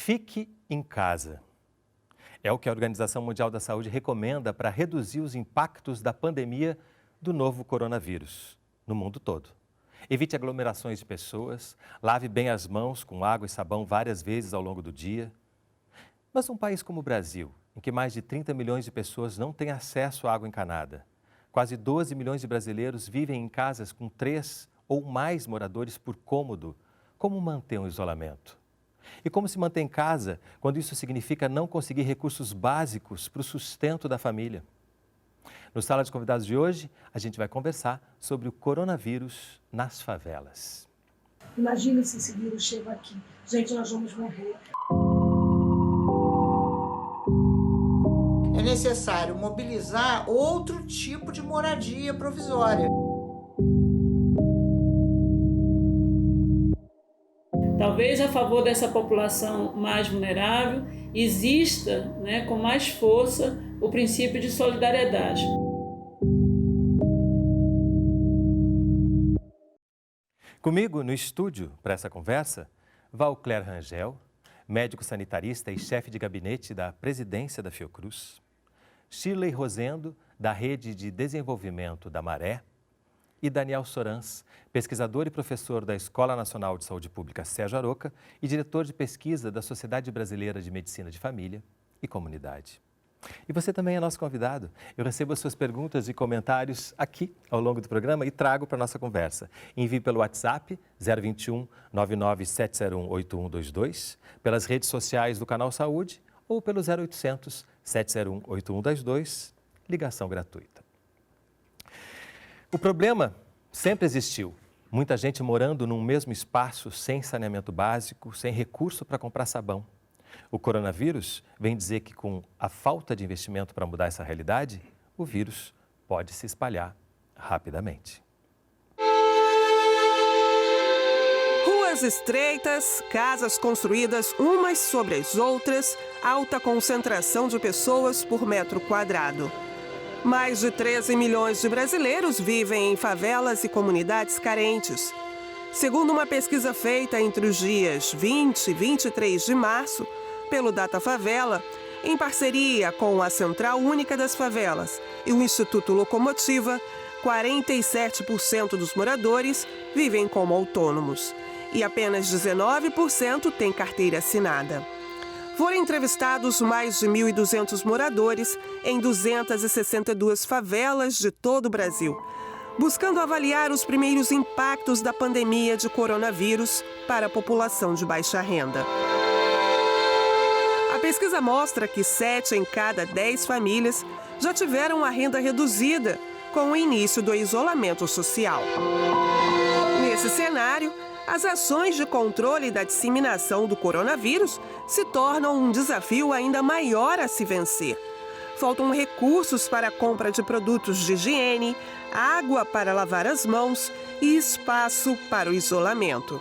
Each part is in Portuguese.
Fique em casa. É o que a Organização Mundial da Saúde recomenda para reduzir os impactos da pandemia do novo coronavírus no mundo todo. Evite aglomerações de pessoas, lave bem as mãos com água e sabão várias vezes ao longo do dia. Mas um país como o Brasil, em que mais de 30 milhões de pessoas não têm acesso à água encanada, quase 12 milhões de brasileiros vivem em casas com 3 ou mais moradores por cômodo, como manter um isolamento? E como se manter em casa quando isso significa não conseguir recursos básicos para o sustento da família? No Sala de Convidados de hoje, a gente vai conversar sobre o coronavírus nas favelas. Imagina se esse vírus chega aqui. Gente, nós vamos morrer. É necessário mobilizar outro tipo de moradia provisória. Talvez a favor dessa população mais vulnerável exista, com mais força o princípio de solidariedade. Comigo no estúdio para essa conversa, Valcler Rangel, médico sanitarista e chefe de gabinete da presidência da Fiocruz, Shirley Rosendo, da Rede de Desenvolvimento da Maré, e Daniel Sorans, pesquisador e professor da Escola Nacional de Saúde Pública Sérgio Aroca e diretor de pesquisa da Sociedade Brasileira de Medicina de Família e Comunidade. E você também é nosso convidado. Eu recebo as suas perguntas e comentários aqui ao longo do programa e trago para a nossa conversa. Envie pelo WhatsApp 021 99701 8122, pelas redes sociais do Canal Saúde ou pelo 0800 701 8122, ligação gratuita. O problema sempre existiu. Muita gente morando num mesmo espaço, sem saneamento básico, sem recurso para comprar sabão. O coronavírus vem dizer que, com a falta de investimento para mudar essa realidade, o vírus pode se espalhar rapidamente. Ruas estreitas, casas construídas umas sobre as outras, alta concentração de pessoas por metro quadrado. Mais de 13 milhões de brasileiros vivem em favelas e comunidades carentes. Segundo uma pesquisa feita entre os dias 20 e 23 de março, pelo Datafavela, em parceria com a Central Única das Favelas e o Instituto Locomotiva, 47% dos moradores vivem como autônomos e apenas 19% têm carteira assinada. Foram entrevistados mais de 1.200 moradores em 262 favelas de todo o Brasil, buscando avaliar os primeiros impactos da pandemia de coronavírus para a população de baixa renda. A pesquisa mostra que 7 em cada 10 famílias já tiveram a renda reduzida com o início do isolamento social. Nesse cenário, as ações de controle da disseminação do coronavírus se tornam um desafio ainda maior a se vencer. Faltam recursos para a compra de produtos de higiene, água para lavar as mãos e espaço para o isolamento.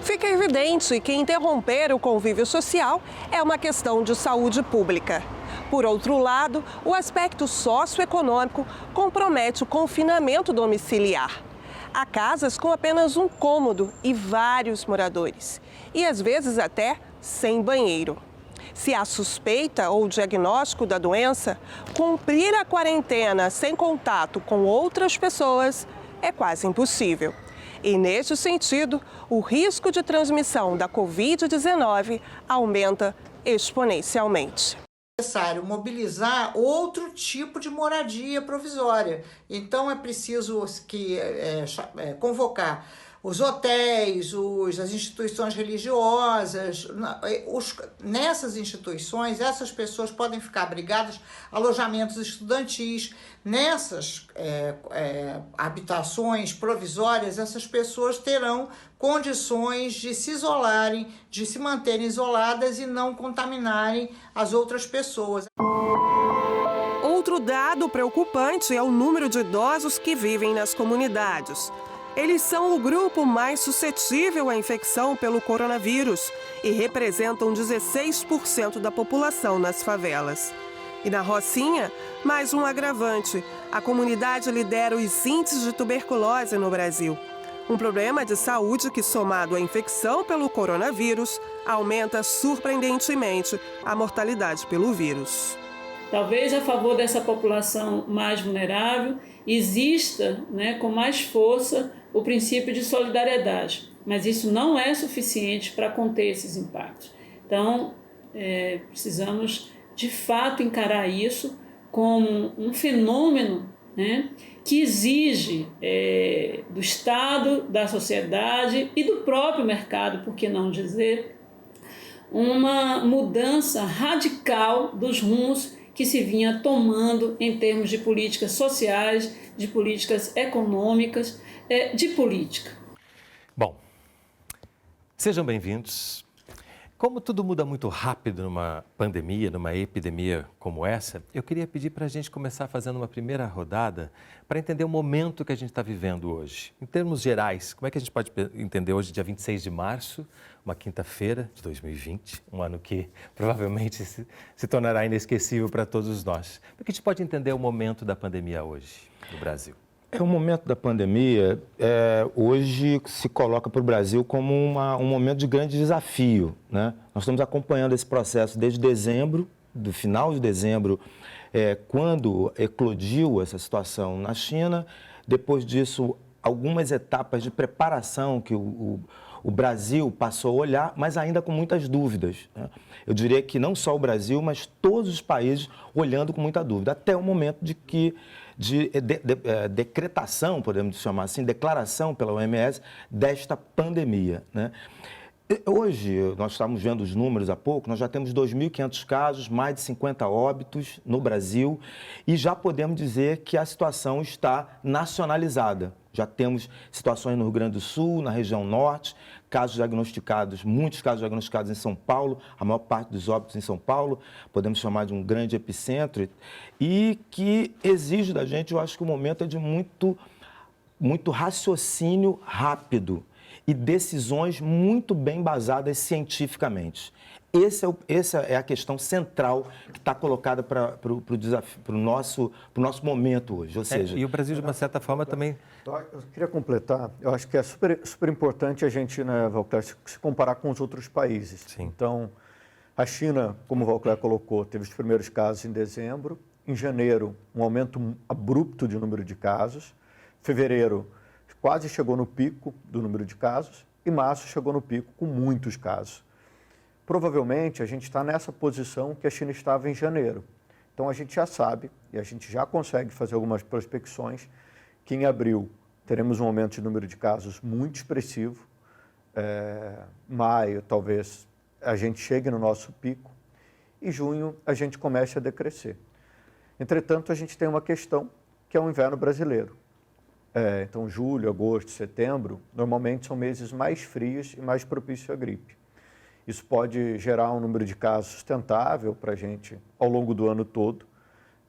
Fica evidente que interromper o convívio social é uma questão de saúde pública. Por outro lado, o aspecto socioeconômico compromete o confinamento domiciliar. Há casas com apenas um cômodo e vários moradores, e às vezes até sem banheiro. Se há suspeita ou diagnóstico da doença, cumprir a quarentena sem contato com outras pessoas é quase impossível. E, neste sentido, o risco de transmissão da Covid-19 aumenta exponencialmente. É necessário mobilizar outro tipo de moradia provisória. Então, é preciso convocar os hotéis, as instituições religiosas. Nessas instituições, essas pessoas podem ficar abrigadas, alojamentos estudantis. Nessas habitações provisórias, essas pessoas terão condições de se isolarem, de se manterem isoladas e não contaminarem as outras pessoas. Outro dado preocupante é o número de idosos que vivem nas comunidades. Eles são o grupo mais suscetível à infecção pelo coronavírus e representam 16% da população nas favelas. E na Rocinha, mais um agravante: a comunidade lidera os índices de tuberculose no Brasil. Um problema de saúde que, somado à infecção pelo coronavírus, aumenta surpreendentemente a mortalidade pelo vírus. Talvez a favor dessa população mais vulnerável exista, com mais força o princípio de solidariedade, mas isso não é suficiente para conter esses impactos. Então, precisamos de fato encarar isso como um fenômeno, que exige do Estado, da sociedade e do próprio mercado, por que não dizer, uma mudança radical dos rumos que se vinha tomando em termos de políticas sociais, de políticas econômicas, de política. Bom, sejam bem-vindos. Como tudo muda muito rápido numa pandemia, numa epidemia como essa, eu queria pedir para a gente começar fazendo uma primeira rodada para entender o momento que a gente está vivendo hoje. Em termos gerais, como é que a gente pode entender hoje, dia 26 de março, uma quinta-feira de 2020, um ano que provavelmente se tornará inesquecível para todos nós. Como é que a gente pode entender o momento da pandemia hoje no Brasil? O momento da pandemia hoje se coloca para o Brasil como um momento de grande desafio, né? Nós estamos acompanhando esse processo desde dezembro, do final de dezembro, quando eclodiu essa situação na China. Depois disso, algumas etapas de preparação que o Brasil passou a olhar, mas ainda com muitas dúvidas, né? Eu diria que não só o Brasil, mas todos os países olhando com muita dúvida, até o momento de decretação, podemos chamar assim, declaração pela OMS desta pandemia, né? Hoje, nós estamos vendo os números há pouco, nós já temos 2.500 casos, mais de 50 óbitos no Brasil e já podemos dizer que a situação está nacionalizada. Já temos situações no Rio Grande do Sul, na região norte, casos diagnosticados, muitos casos diagnosticados em São Paulo, a maior parte dos óbitos em São Paulo, podemos chamar de um grande epicentro, e que exige da gente, eu acho que o momento é de muito raciocínio rápido e decisões muito bem basadas cientificamente. Essa é a questão central que está colocada para o nosso momento hoje. Ou seja, e o Brasil, de uma certa forma, também... Eu queria completar. Eu acho que é super importante a gente, Valcler, se comparar com os outros países. Sim. Então, a China, como o Valcler colocou, teve os primeiros casos em dezembro. Em janeiro, um aumento abrupto de número de casos. Fevereiro, quase chegou no pico do número de casos. E março chegou no pico com muitos casos. Provavelmente, a gente está nessa posição que a China estava em janeiro. Então, a gente já sabe, e a gente já consegue fazer algumas prospecções, que em abril teremos um aumento de número de casos muito expressivo. Maio, talvez, a gente chegue no nosso pico. E junho, a gente comece a decrescer. Entretanto, a gente tem uma questão, que é o inverno brasileiro. Então, julho, agosto, setembro, normalmente são meses mais frios e mais propícios à gripe. Isso pode gerar um número de casos sustentável para a gente ao longo do ano todo,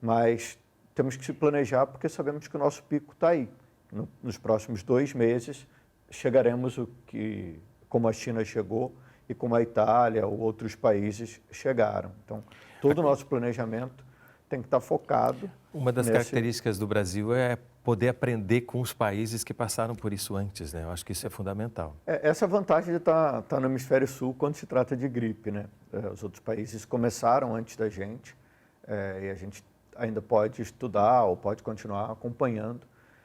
mas temos que se planejar porque sabemos que o nosso pico está aí. Nos próximos 2 meses chegaremos como a China chegou e como a Itália ou outros países chegaram. Então, todo o nosso planejamento tem que estar focado. Uma das características do Brasil é poder aprender com os países que passaram por isso antes, né? Eu acho que isso é fundamental. Essa vantagem de estar no hemisfério sul quando se trata de gripe, né? Os outros países começaram antes da gente e a gente ainda pode estudar ou pode continuar acompanhando,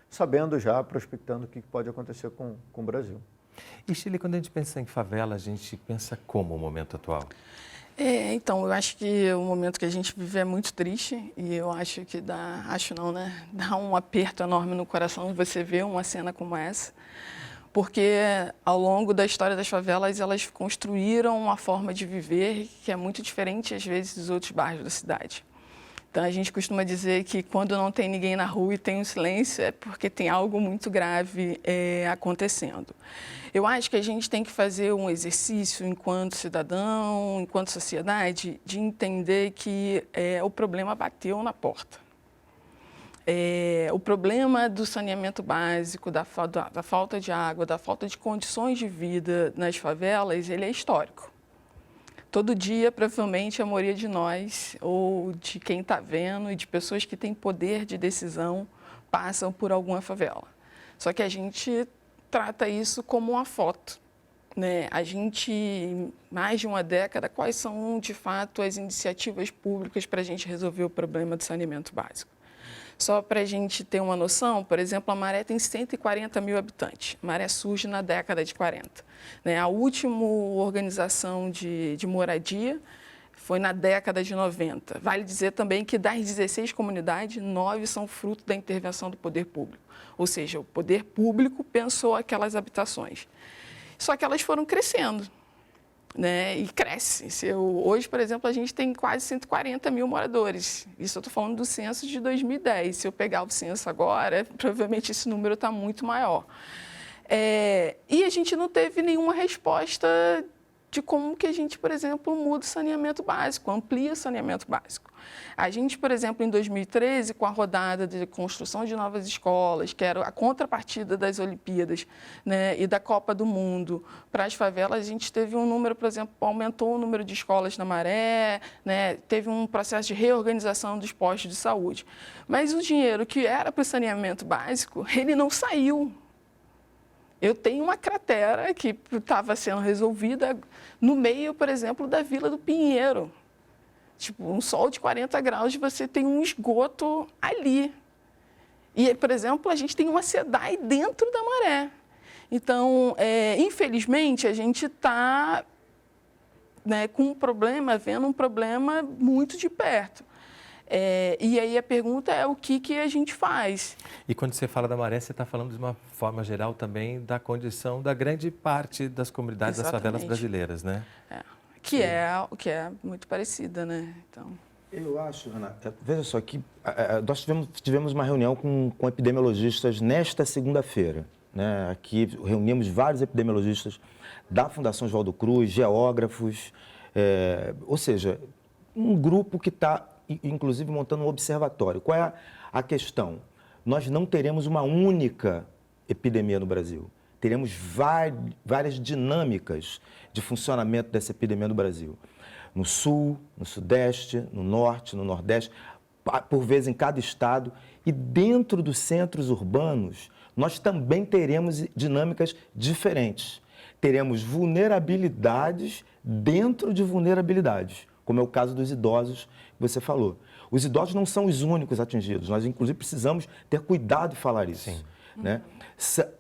sabendo já, prospectando o que pode acontecer com o Brasil. E, Shirley, quando a gente pensa em favela, a gente pensa como o momento atual? Então, eu acho que o momento que a gente vive é muito triste e eu acho que dá um aperto enorme no coração você ver uma cena como essa, porque ao longo da história das favelas, elas construíram uma forma de viver que é muito diferente, às vezes, dos outros bairros da cidade. Então, a gente costuma dizer que quando não tem ninguém na rua e tem um silêncio, é porque tem algo muito grave acontecendo. Eu acho que a gente tem que fazer um exercício enquanto cidadão, enquanto sociedade, de entender que o problema bateu na porta. O problema do saneamento básico, da falta de água, da falta de condições de vida nas favelas, ele é histórico. Todo dia, provavelmente, a maioria de nós, ou de quem está vendo, e de pessoas que têm poder de decisão, passam por alguma favela. Só que a gente trata isso como uma foto, né? A gente, mais de uma década, quais são, de fato, as iniciativas públicas para a gente resolver o problema do saneamento básico? Só para a gente ter uma noção, por exemplo, a Maré tem 140 mil habitantes. A Maré surge na década de 40. Né? A última organização de moradia foi na década de 90. Vale dizer também que das 16 comunidades, 9 são fruto da intervenção do poder público. Ou seja, o poder público pensou aquelas habitações. Só que elas foram crescendo. Né, e cresce. Hoje, por exemplo, a gente tem quase 140 mil moradores. Isso eu estou falando do censo de 2010. Se eu pegar o censo agora, provavelmente esse número está muito maior. E a gente não teve nenhuma resposta de como que a gente, por exemplo, muda o saneamento básico, amplia o saneamento básico. A gente, por exemplo, em 2013, com a rodada de construção de novas escolas, que era a contrapartida das Olimpíadas, né, e da Copa do Mundo para as favelas, a gente teve um número, por exemplo, aumentou o número de escolas na Maré, né, teve um processo de reorganização dos postos de saúde. Mas o dinheiro que era para o saneamento básico, ele não saiu. Eu tenho uma cratera que estava sendo resolvida no meio, por exemplo, da Vila do Pinheiro. Tipo, um sol de 40 graus, você tem um esgoto ali. E, por exemplo, a gente tem uma SEDAI dentro da Maré. Então, infelizmente, a gente está, né, com um problema, vendo um problema muito de perto. E aí a pergunta é o que a gente faz. E quando você fala da Maré, você está falando de uma forma geral também da condição da grande parte das comunidades das favelas brasileiras, né? Que é muito parecida, né? Então... Eu acho, Renata, veja só, que nós tivemos uma reunião com epidemiologistas nesta segunda-feira, né? Aqui reunimos vários epidemiologistas da Fundação Oswaldo Cruz, geógrafos, ou seja, um grupo que está, inclusive, montando um observatório. Qual é a questão? Nós não teremos uma única epidemia no Brasil. Teremos várias dinâmicas de funcionamento dessa epidemia no Brasil. No Sul, no Sudeste, no Norte, no Nordeste, por vezes em cada estado. E dentro dos centros urbanos, nós também teremos dinâmicas diferentes. Teremos vulnerabilidades dentro de vulnerabilidades, como é o caso dos idosos que você falou. Os idosos não são os únicos atingidos. Nós, inclusive, precisamos ter cuidado de falar isso. Sim. Né?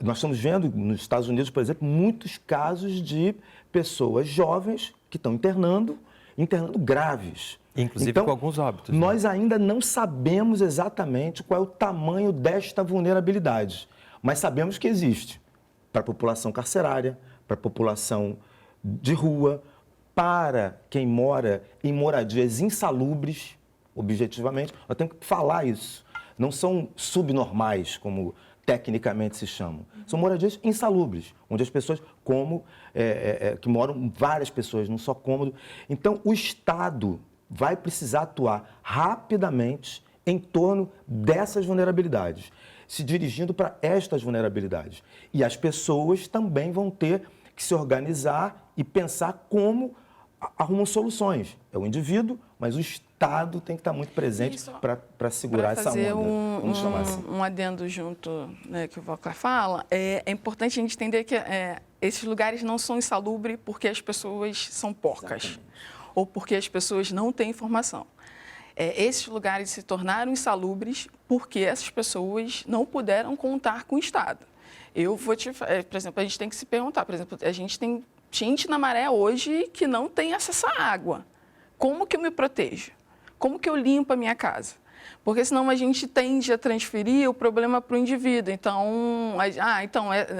Nós estamos vendo, nos Estados Unidos, por exemplo, muitos casos de pessoas jovens que estão internando graves. Inclusive então, com alguns óbitos. Nós né? ainda não sabemos exatamente qual é o tamanho desta vulnerabilidade, mas sabemos que existe para a população carcerária, para a população de rua, para quem mora em moradias insalubres, objetivamente. Nós temos que falar isso. Não são subnormais, como tecnicamente se chamam. São moradias insalubres, onde as pessoas que moram várias pessoas num só cômodo. Então, o Estado vai precisar atuar rapidamente em torno dessas vulnerabilidades, se dirigindo para estas vulnerabilidades. E as pessoas também vão ter que se organizar e pensar como arrumam soluções. É o indivíduo, mas o Estado tem que estar muito presente para segurar essa onda. Vamos chamar assim. Um adendo junto, né, que o Walcler fala, é importante a gente entender que esses lugares não são insalubres porque as pessoas são porcas. Exatamente. Ou porque as pessoas não têm informação. Esses lugares se tornaram insalubres porque essas pessoas não puderam contar com o Estado. Por exemplo, a gente tem que se perguntar, por exemplo, a gente tem gente na Maré hoje que não tem acesso à água. Como que eu me protejo? Como que eu limpo a minha casa? Porque senão a gente tende a transferir o problema para o indivíduo. Então,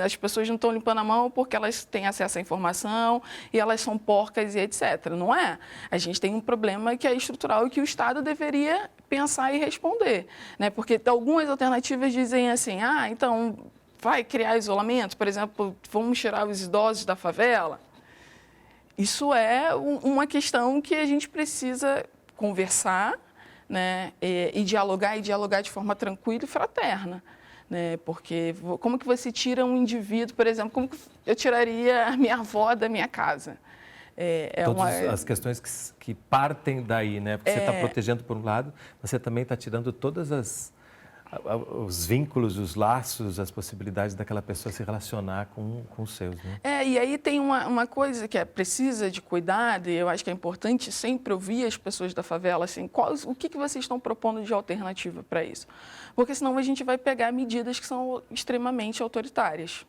as pessoas não estão limpando a mão porque elas têm acesso à informação e elas são porcas e etc. Não é? A gente tem um problema que é estrutural e que o Estado deveria pensar e responder. Né? Porque algumas alternativas dizem assim, então vai criar isolamento, por exemplo, vamos tirar os idosos da favela. Isso é uma questão que a gente precisa conversar, né, e dialogar de forma tranquila e fraterna. Né, porque como que você tira um indivíduo, por exemplo, como que eu tiraria a minha avó da minha casa? Todas as questões que partem daí, né? Porque você está protegendo por um lado, você também está tirando todas os vínculos, os laços, as possibilidades daquela pessoa se relacionar com os seus, né? E aí tem uma coisa que precisa de cuidado, e eu acho que é importante sempre ouvir as pessoas da favela, assim, o que vocês estão propondo de alternativa para isso? Porque senão a gente vai pegar medidas que são extremamente autoritárias.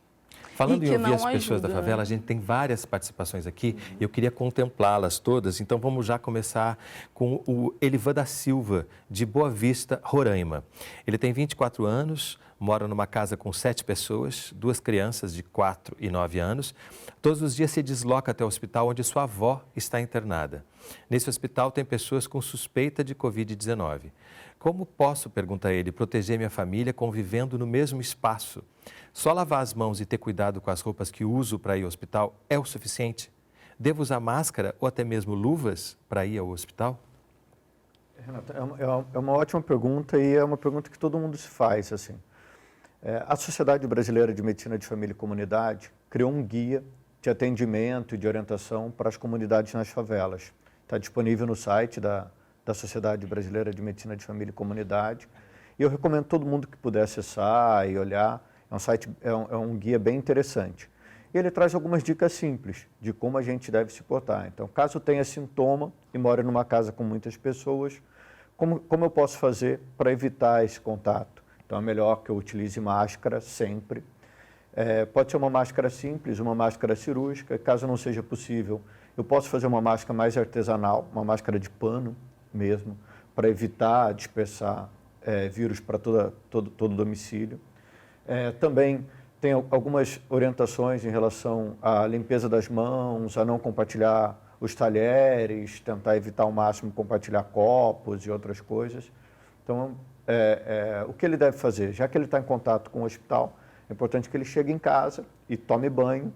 Falando em ouvir as não pessoas da favela, a gente tem várias participações aqui e eu queria contemplá-las todas. Então, vamos já começar com o Elivan da Silva, de Boa Vista, Roraima. Ele tem 24 anos, mora numa casa com 7 pessoas, 2 crianças de 4 e 9 anos. Todos os dias se desloca até o hospital onde sua avó está internada. Nesse hospital tem pessoas com suspeita de Covid-19. Como posso, pergunta ele, proteger minha família convivendo no mesmo espaço? Só lavar as mãos e ter cuidado com as roupas que uso para ir ao hospital é o suficiente? Devo usar máscara ou até mesmo luvas para ir ao hospital? Renata, é uma ótima pergunta e é uma pergunta que todo mundo se faz, assim. A Sociedade Brasileira de Medicina de Família e Comunidade criou um guia de atendimento e de orientação para as comunidades nas favelas. Está disponível no site da Sociedade Brasileira de Medicina de Família e Comunidade. E eu recomendo todo mundo que puder acessar e olhar. É um site, é um guia bem interessante. E ele traz algumas dicas simples de como a gente deve se portar. Então, caso tenha sintoma e more numa casa com muitas pessoas, como eu posso fazer para evitar esse contato? Então, é melhor que eu utilize máscara sempre. Pode ser uma máscara simples, uma máscara cirúrgica. Caso não seja possível, eu posso fazer uma máscara mais artesanal, uma máscara de pano mesmo, para evitar dispersar vírus para todo o domicílio. Também tem algumas orientações em relação à limpeza das mãos, a não compartilhar os talheres, tentar evitar ao máximo compartilhar copos e outras coisas. Então, o que ele deve fazer? Já que ele está em contato com o hospital, é importante que ele chegue em casa e tome banho,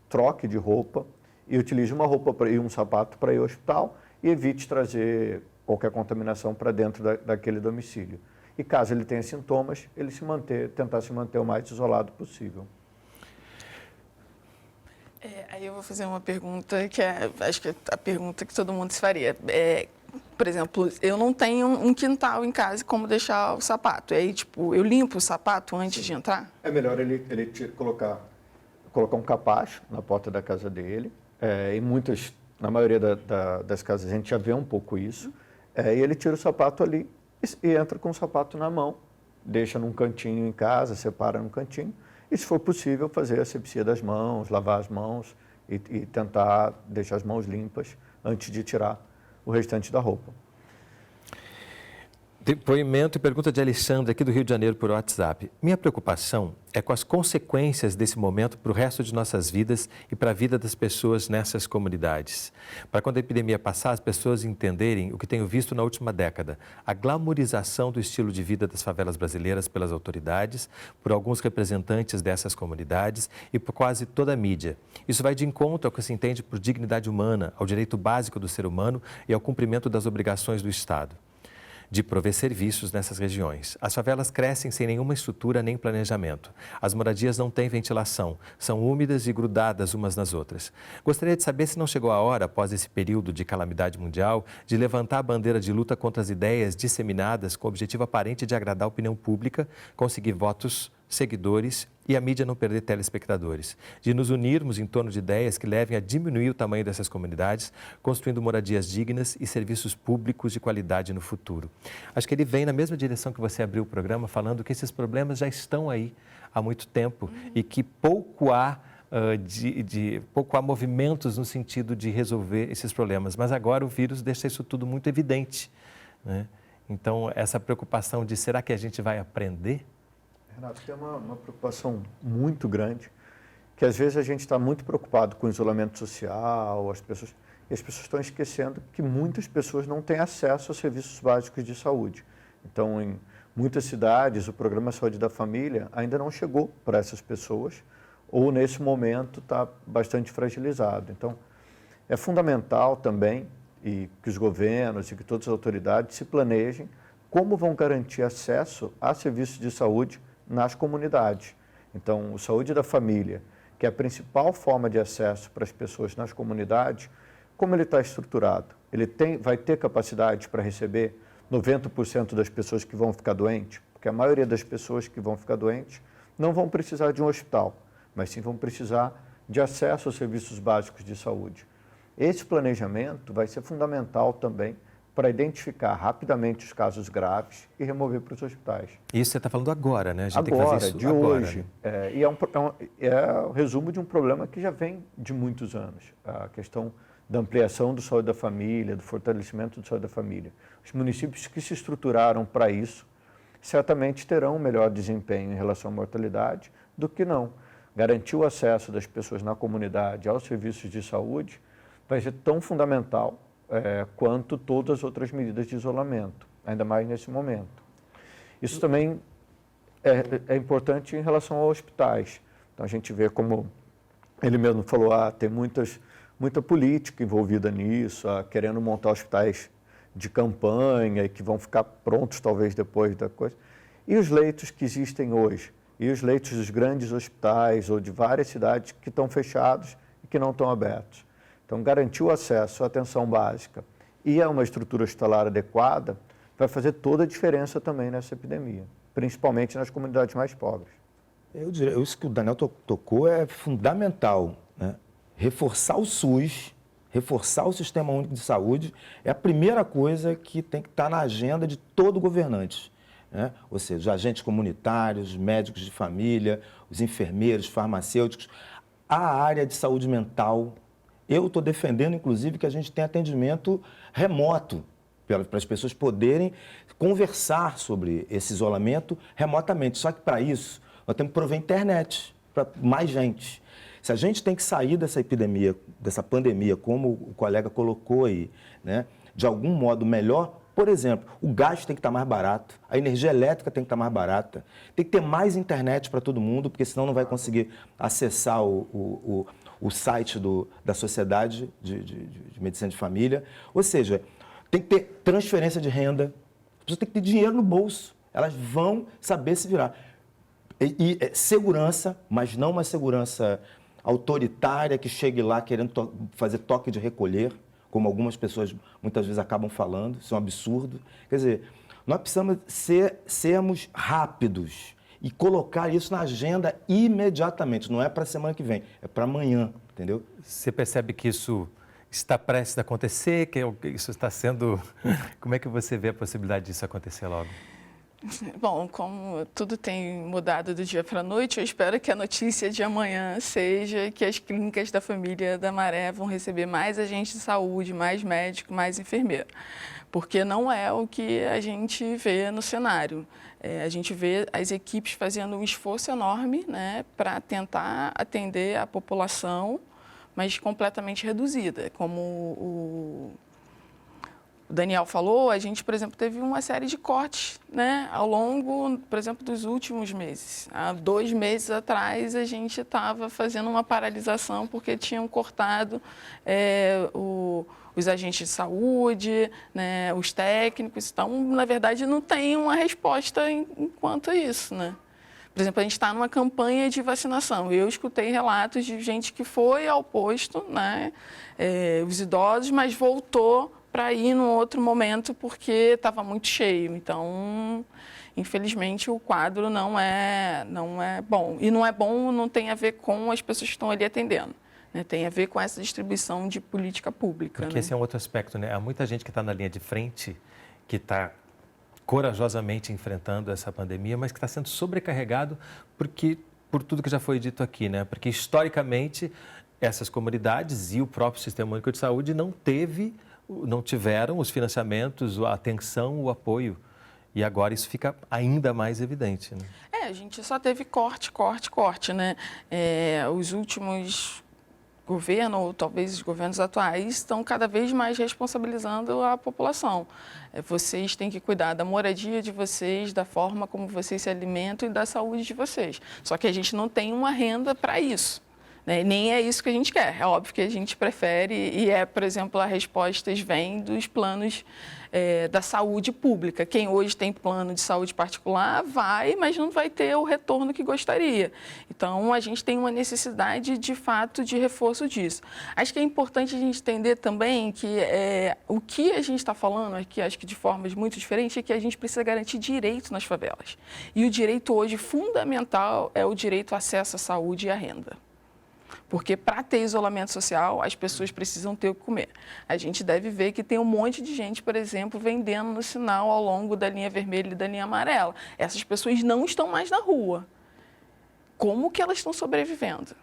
troque de roupa e utilize uma roupa e um sapato para ir ao hospital e evite trazer qualquer contaminação para dentro daquele domicílio. E caso ele tenha sintomas, ele tentar se manter o mais isolado possível. Aí eu vou fazer uma pergunta que acho que é a pergunta que todo mundo se faria. Por exemplo, eu não tenho um quintal em casa, como deixar o sapato? E aí, tipo, eu limpo o sapato antes de entrar? É melhor ele colocar um capacho na porta da casa dele. Na maioria das casas a gente já vê um pouco isso. E ele tira o sapato ali e entra com o sapato na mão, deixa num cantinho em casa, separa num cantinho. E, se for possível, fazer a asepsia das mãos, lavar as mãos e tentar deixar as mãos limpas antes de tirar o restante da roupa. Depoimento e pergunta de Alexandre, aqui do Rio de Janeiro, por WhatsApp. Minha preocupação é com as consequências desse momento para o resto de nossas vidas e para a vida das pessoas nessas comunidades. Para quando a epidemia passar, as pessoas entenderem o que tenho visto na última década, a glamorização do estilo de vida das favelas brasileiras pelas autoridades, por alguns representantes dessas comunidades e por quase toda a mídia. Isso vai de encontro ao que se entende por dignidade humana, ao direito básico do ser humano e ao cumprimento das obrigações do Estado de prover serviços nessas regiões. As favelas crescem sem nenhuma estrutura nem planejamento. As moradias não têm ventilação, são úmidas e grudadas umas nas outras. Gostaria de saber se não chegou a hora, após esse período de calamidade mundial, de levantar a bandeira de luta contra as ideias disseminadas com o objetivo aparente de agradar a opinião pública, conseguir votos, seguidores e a mídia não perder telespectadores, de nos unirmos em torno de ideias que levem a diminuir o tamanho dessas comunidades, construindo moradias dignas e serviços públicos de qualidade no futuro. Acho que ele vem na mesma direção que você abriu o programa, falando que esses problemas já estão aí há muito tempo e que pouco há movimentos no sentido de resolver esses problemas. Mas agora o vírus deixa isso tudo muito evidente, né? Então, essa preocupação de será que a gente vai aprender? Renato, tem uma preocupação muito grande, que às vezes a gente está muito preocupado com o isolamento social, as pessoas estão esquecendo que muitas pessoas não têm acesso a serviços básicos de saúde. Então, em muitas cidades, o Programa Saúde da Família ainda não chegou para essas pessoas, ou nesse momento está bastante fragilizado. Então, é fundamental também que os governos e que todas as autoridades se planejem como vão garantir acesso a serviços de saúde nas comunidades. Então, o Saúde da Família, que é a principal forma de acesso para as pessoas nas comunidades, como ele está estruturado? Ele vai ter capacidade para receber 90% das pessoas que vão ficar doentes, porque a maioria das pessoas que vão ficar doentes não vão precisar de um hospital, mas sim vão precisar de acesso aos serviços básicos de saúde. Esse planejamento vai ser fundamental também para identificar rapidamente os casos graves e remover para os hospitais. Isso você está falando agora, né? A gente tem que Agora, fazer isso de agora, hoje. né? E é o resumo de um problema que já vem de muitos anos. A questão da ampliação do saúde da família, do fortalecimento do saúde da família. Os municípios que se estruturaram para isso certamente terão um melhor desempenho em relação à mortalidade do que não. Garantir o acesso das pessoas na comunidade aos serviços de saúde vai ser tão fundamental quanto todas as outras medidas de isolamento, ainda mais nesse momento. Isso também é importante em relação aos hospitais. Então, a gente vê como ele mesmo falou, tem muita política envolvida nisso, querendo montar hospitais de campanha e que vão ficar prontos talvez depois da coisa. E os leitos que existem hoje? E os leitos dos grandes hospitais ou de várias cidades que estão fechados e que não estão abertos. Então, garantir o acesso à atenção básica e a uma estrutura hospitalar adequada vai fazer toda a diferença também nessa epidemia, principalmente nas comunidades mais pobres. Eu diria, isso que o Daniel tocou é fundamental, né? Reforçar o SUS, reforçar o Sistema Único de Saúde é a primeira coisa que tem que estar na agenda de todo governante, né? Ou seja, os agentes comunitários, médicos de família, os enfermeiros, farmacêuticos, a área de saúde mental. Eu estou defendendo, inclusive, que a gente tenha atendimento remoto, para as pessoas poderem conversar sobre esse isolamento remotamente. Só que, para isso, nós temos que prover internet para mais gente. Se a gente tem que sair dessa epidemia, dessa pandemia, como o colega colocou aí, né, de algum modo melhor, por exemplo, o gás tem que estar mais barato, a energia elétrica tem que estar mais barata, tem que ter mais internet para todo mundo, porque senão não vai conseguir acessar o site da Sociedade de Medicina de Família. Ou seja, tem que ter transferência de renda, as pessoas têm que ter dinheiro no bolso, elas vão saber se virar. E segurança, mas não uma segurança autoritária que chegue lá querendo fazer toque de recolher, como algumas pessoas muitas vezes acabam falando, isso é um absurdo. Quer dizer, nós precisamos sermos rápidos e colocar isso na agenda imediatamente, não é para a semana que vem, é para amanhã, entendeu? Você percebe que isso está prestes a acontecer, que isso está sendo... Como é que você vê a possibilidade disso acontecer logo? Bom, como tudo tem mudado do dia para a noite, eu espero que a notícia de amanhã seja que as clínicas da família da Maré vão receber mais agentes de saúde, mais médico, mais enfermeiro, porque não é o que a gente vê no cenário. A gente vê as equipes fazendo um esforço enorme, né, para tentar atender a população, mas completamente reduzida, como o Daniel falou, a gente, por exemplo, teve uma série de cortes, né, ao longo, por exemplo, dos últimos meses. Há 2 meses atrás, a gente estava fazendo uma paralisação porque tinham cortado os agentes de saúde, né, os técnicos. Então, na verdade, não tem uma resposta enquanto a isso, né? Por exemplo, a gente está numa campanha de vacinação. Eu escutei relatos de gente que foi ao posto, né, os idosos, mas voltou para ir num outro momento porque estava muito cheio. Então, infelizmente, o quadro não é bom. E não é bom, não tem a ver com as pessoas que estão ali atendendo, né? Tem a ver com essa distribuição de política pública. Porque né? esse é um outro aspecto, né? Há muita gente que está na linha de frente, que está corajosamente enfrentando essa pandemia, mas que está sendo sobrecarregado por tudo que já foi dito aqui, né? Porque, historicamente, essas comunidades e o próprio Sistema Único de Saúde não tiveram os financiamentos, a atenção, o apoio. E agora isso fica ainda mais evidente, né? A gente só teve corte, né? Os últimos governos, ou talvez os governos atuais, estão cada vez mais responsabilizando a população. Vocês têm que cuidar da moradia de vocês, da forma como vocês se alimentam e da saúde de vocês. Só que a gente não tem uma renda para isso. né? Nem é isso que a gente quer. É óbvio que a gente prefere por exemplo, as respostas vêm dos planos da saúde pública. Quem hoje tem plano de saúde particular vai, mas não vai ter o retorno que gostaria. Então, a gente tem uma necessidade, de fato, de reforço disso. Acho que é importante a gente entender também que o que a gente está falando aqui, acho que de formas muito diferentes, é que a gente precisa garantir direito nas favelas. E o direito hoje fundamental é o direito ao acesso à saúde e à renda. Porque para ter isolamento social, as pessoas precisam ter o que comer. A gente deve ver que tem um monte de gente, por exemplo, vendendo no sinal ao longo da linha vermelha e da linha amarela. Essas pessoas não estão mais na rua. Como que elas estão sobrevivendo?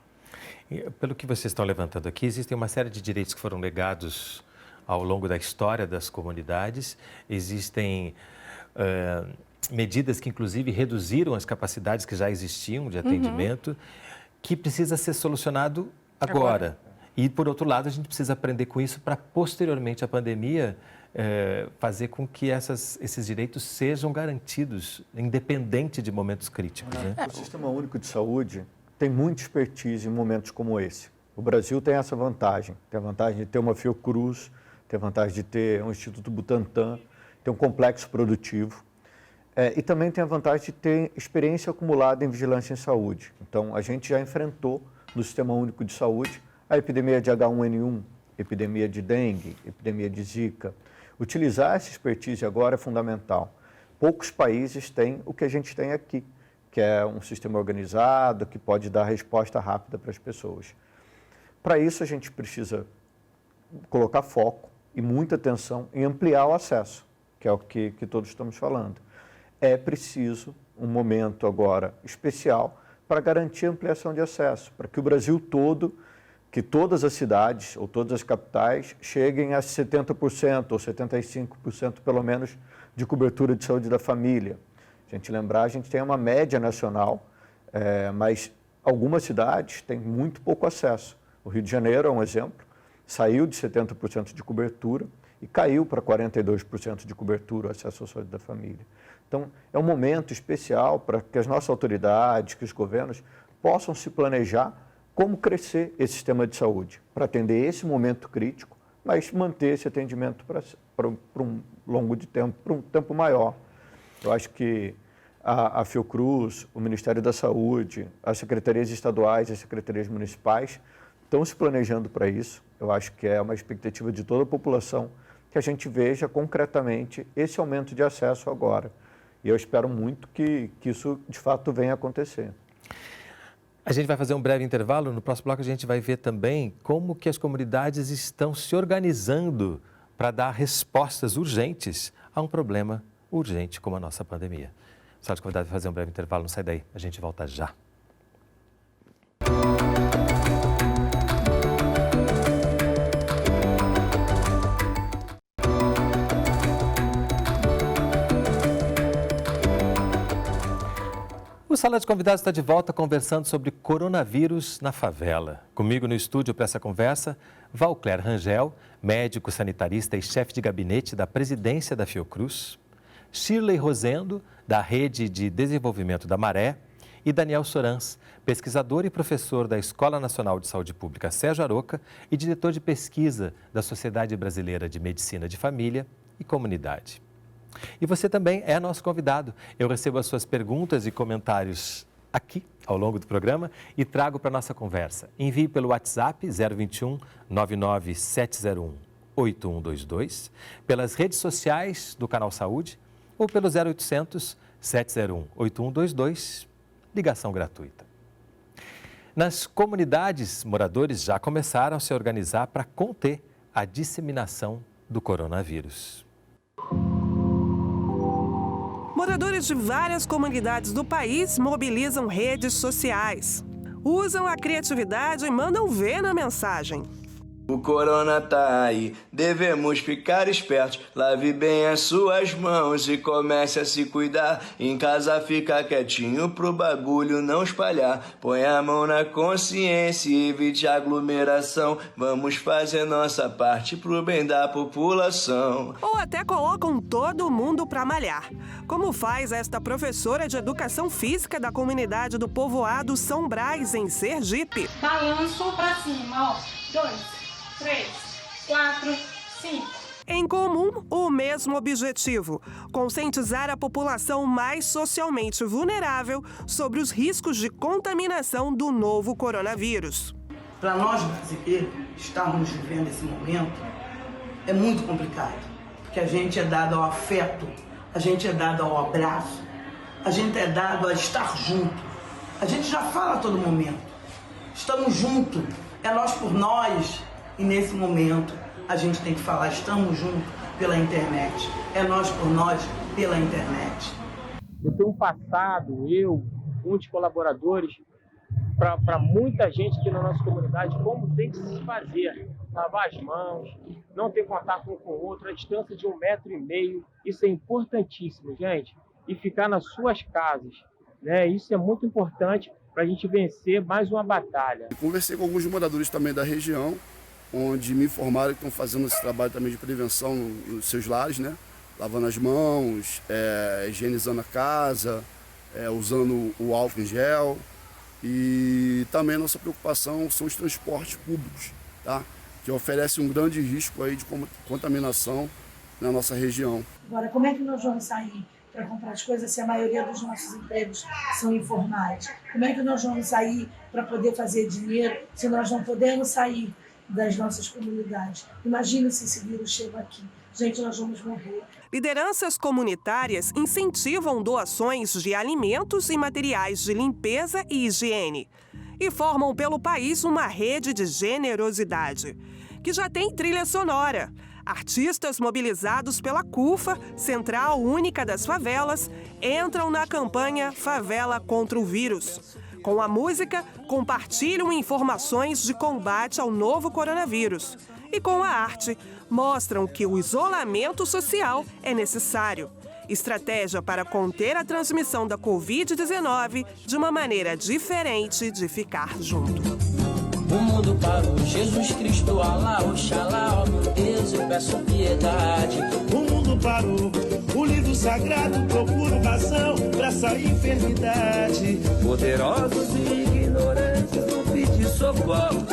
Pelo que vocês estão levantando aqui, existem uma série de direitos que foram legados ao longo da história das comunidades. Existem medidas que, inclusive, reduziram as capacidades que já existiam de atendimento, que precisa ser solucionado agora. E, por outro lado, a gente precisa aprender com isso para, posteriormente à pandemia, fazer com que esses direitos sejam garantidos, independente de momentos críticos. Né? O Sistema Único de Saúde tem muita expertise em momentos como esse. O Brasil tem essa vantagem. Tem a vantagem de ter uma Fiocruz, tem a vantagem de ter um Instituto Butantan, tem um complexo produtivo. E também tem a vantagem de ter experiência acumulada em vigilância em saúde. Então, a gente já enfrentou no Sistema Único de Saúde a epidemia de H1N1, epidemia de dengue, epidemia de zika. Utilizar essa expertise agora é fundamental. Poucos países têm o que a gente tem aqui, que é um sistema organizado, que pode dar resposta rápida para as pessoas. Para isso, a gente precisa colocar foco e muita atenção em ampliar o acesso, que é o que todos estamos falando. É preciso um momento agora especial para garantir a ampliação de acesso, para que o Brasil todo, que todas as cidades ou todas as capitais cheguem a 70% ou 75% pelo menos de cobertura de saúde da família. Se a gente lembrar, a gente tem uma média nacional, mas algumas cidades têm muito pouco acesso. O Rio de Janeiro é um exemplo, saiu de 70% de cobertura e caiu para 42% de cobertura, acesso à saúde da família. Então, é um momento especial para que as nossas autoridades, que os governos possam se planejar como crescer esse sistema de saúde, para atender esse momento crítico, mas manter esse atendimento para um longo de tempo, para um tempo maior. Eu acho que a Fiocruz, o Ministério da Saúde, as secretarias estaduais, as secretarias municipais estão se planejando para isso. Eu acho que é uma expectativa de toda a população que a gente veja concretamente esse aumento de acesso agora. E eu espero muito que isso, de fato, venha a acontecer. A gente vai fazer um breve intervalo. No próximo bloco, a gente vai ver também como que as comunidades estão se organizando para dar respostas urgentes a um problema urgente como a nossa pandemia. Só te convidar a fazer um breve intervalo. Não sai daí. A gente volta já. O Sala de Convidados está de volta conversando sobre coronavírus na favela. Comigo no estúdio para essa conversa, Valcler Rangel, médico sanitarista e chefe de gabinete da presidência da Fiocruz, Shirley Rosendo, da Rede de Desenvolvimento da Maré, e Daniel Sorans, pesquisador e professor da Escola Nacional de Saúde Pública Sérgio Aroca e diretor de pesquisa da Sociedade Brasileira de Medicina de Família e Comunidade. E você também é nosso convidado. Eu recebo as suas perguntas e comentários aqui ao longo do programa e trago para a nossa conversa. Envie pelo WhatsApp 021 99701 8122, pelas redes sociais do Canal Saúde ou pelo 0800 701 8122, ligação gratuita. Nas comunidades, moradores já começaram a se organizar para conter a disseminação do coronavírus. Moradores de várias comunidades do país mobilizam redes sociais. Usam a criatividade e mandam ver na mensagem. O corona tá aí, devemos ficar espertos. Lave bem as suas mãos e comece a se cuidar. Em casa fica quietinho pro bagulho não espalhar. Põe a mão na consciência e evite aglomeração. Vamos fazer nossa parte pro bem da população. Ou até colocam todo mundo para malhar, como faz esta professora de educação física da comunidade do povoado São Brás, em Sergipe. Balanço pra cima, ó. 2, 3, 4, 5. Em comum, o mesmo objetivo: conscientizar a população mais socialmente vulnerável sobre os riscos de contaminação do novo coronavírus. Para nós brasileiros estarmos vivendo esse momento é muito complicado, porque a gente é dado ao afeto, a gente é dado ao abraço, a gente é dado a estar junto. A gente já fala a todo momento, estamos juntos, é nós por nós. E nesse momento a gente tem que falar, estamos juntos pela internet. É nós por nós pela internet. Eu tenho passado, muitos colaboradores, para muita gente aqui na nossa comunidade, como tem que se fazer. Lavar as mãos, não ter contato um com o outro, a distância de 1,5 metro. Isso é importantíssimo, gente. E ficar nas suas casas, né? Isso é muito importante para a gente vencer mais uma batalha. Conversei com alguns moradores também da região, onde me informaram que estão fazendo esse trabalho também de prevenção nos seus lares, né? Lavando as mãos, higienizando a casa, usando o álcool em gel. E também a nossa preocupação são os transportes públicos, tá? Que oferecem um grande risco aí de contaminação na nossa região. Agora, como é que nós vamos sair para comprar as coisas se a maioria dos nossos empregos são informais? Como é que nós vamos sair para poder fazer dinheiro se nós não podemos sair das nossas comunidades? Imagina se esse vírus chega aqui. Gente, nós vamos morrer. Lideranças comunitárias incentivam doações de alimentos e materiais de limpeza e higiene e formam pelo país uma rede de generosidade, que já tem trilha sonora. Artistas mobilizados pela CUFA, Central Única das Favelas, entram na campanha Favela contra o Vírus. Com a música, compartilham informações de combate ao novo coronavírus. E com a arte, mostram que o isolamento social é necessário. Estratégia para conter a transmissão da Covid-19 de uma maneira diferente de ficar junto. O mundo parou, Jesus Cristo, Alá, Oxalá, ó meu Deus, eu peço piedade. O mundo parou, o livro sagrado procura razão pra sair enfermidade. Poderosos e ignorantes vão pedir socorro.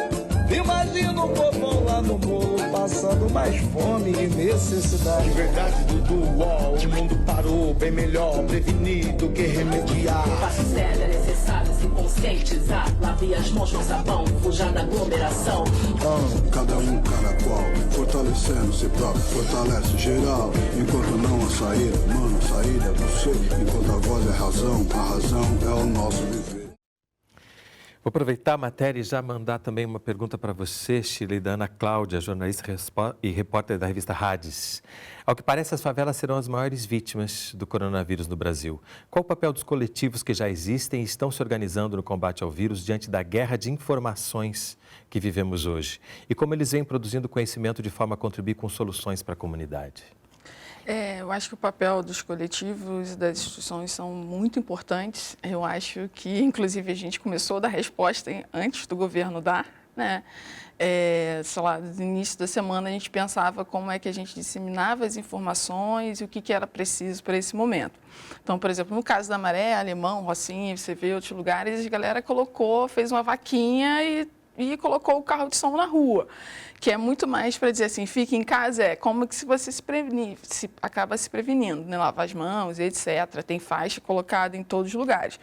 Imagina o povão lá no morro, passando mais fome e necessidade. De verdade, Dudu, o mundo parou, bem melhor prevenir do que remediar. Passo sério, é necessário se conscientizar. Lave as mãos com sabão, fuja da aglomeração. Cada um, cada qual, fortalecendo si próprio, fortalece geral. Enquanto não a saída, mano, a saída é você. Enquanto a voz é razão, a razão é o nosso viver. Vou aproveitar a matéria e já mandar também uma pergunta para você, Shirley, da Ana Cláudia, jornalista e repórter da revista Hades. Ao que parece, as favelas serão as maiores vítimas do coronavírus no Brasil. Qual o papel dos coletivos que já existem e estão se organizando no combate ao vírus diante da guerra de informações que vivemos hoje? E como eles vêm produzindo conhecimento de forma a contribuir com soluções para a comunidade? Eu acho que o papel dos coletivos e das instituições são muito importantes. Eu acho que, inclusive, a gente começou a dar resposta antes do governo dar, né? Sei lá, no início da semana a gente pensava como é que a gente disseminava as informações e o que era preciso para esse momento. Então, por exemplo, no caso da Maré, Alemão, Rocinha, você vê outros lugares, a galera fez uma vaquinha e colocou o carro de som na rua, que é muito mais para dizer assim, fique em casa, como que se você acaba se prevenindo, né? Lavar as mãos, etc. Tem faixa colocada em todos os lugares.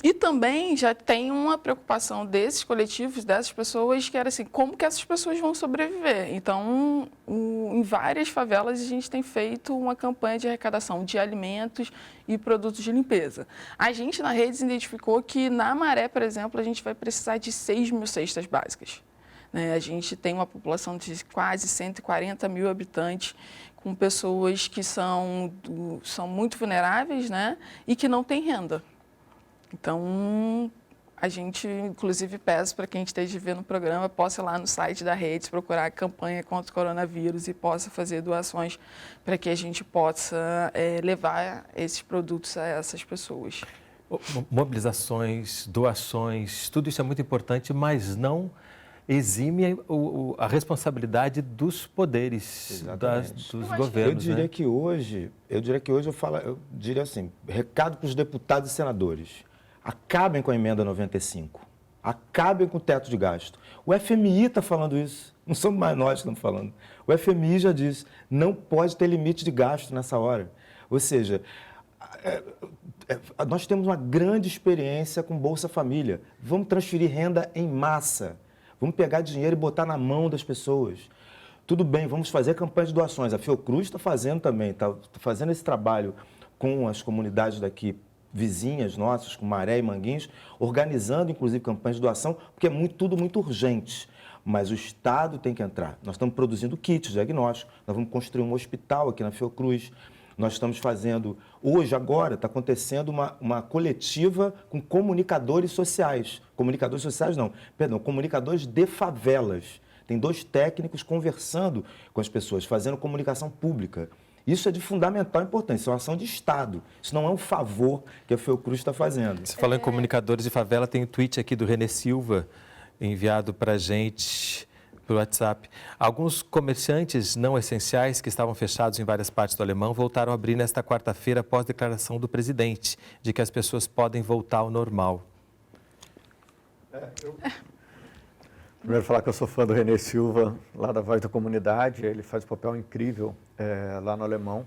E também já tem uma preocupação desses coletivos, dessas pessoas, que era assim, como que essas pessoas vão sobreviver? Então, em várias favelas, a gente tem feito uma campanha de arrecadação de alimentos e produtos de limpeza. A gente, na Redes, identificou que, na Maré, por exemplo, a gente vai precisar de 6 mil cestas básicas. A gente tem uma população de quase 140 mil habitantes, com pessoas que são muito vulneráveis, né, e que não têm renda. Então, a gente, inclusive, peço para quem esteja vendo o programa, possa ir lá no site da Rede, procurar a campanha contra o coronavírus e possa fazer doações para que a gente possa levar esses produtos a essas pessoas. Mobilizações, doações, tudo isso é muito importante, mas não exime a responsabilidade dos poderes, dos governos. Eu diria que hoje, eu diria assim, recado para os deputados e senadores: acabem com a emenda 95, acabem com o teto de gasto. O FMI está falando isso, não somos mais nós que estamos falando. O FMI já disse, não pode ter limite de gasto nessa hora. Ou seja, nós temos uma grande experiência com Bolsa Família. Vamos transferir renda em massa. Vamos pegar dinheiro e botar na mão das pessoas. Tudo bem, vamos fazer campanha de doações. A Fiocruz está fazendo também, está fazendo esse trabalho com as comunidades daqui, vizinhas nossas, com Maré e Manguinhos, organizando, inclusive, campanhas de doação, porque é tudo muito urgente. Mas o Estado tem que entrar. Nós estamos produzindo kits diagnósticos, nós vamos construir um hospital aqui na Fiocruz. Nós estamos fazendo, hoje, agora, está acontecendo uma coletiva com comunicadores sociais. Comunicadores sociais não, perdão, comunicadores de favelas. Tem 2 técnicos conversando com as pessoas, fazendo comunicação pública. Isso é de fundamental importância, isso é uma ação de Estado. Isso não é um favor que a Fiocruz está fazendo. Você falou em comunicadores de favela, tem um tweet aqui do René Silva, enviado para a gente pelo WhatsApp. Alguns comerciantes não essenciais que estavam fechados em várias partes do Alemão voltaram a abrir nesta quarta-feira após declaração do presidente de que as pessoas podem voltar ao normal. Primeiro falar que eu sou fã do René Silva, lá da Voz da Comunidade, ele faz um papel incrível lá no Alemão.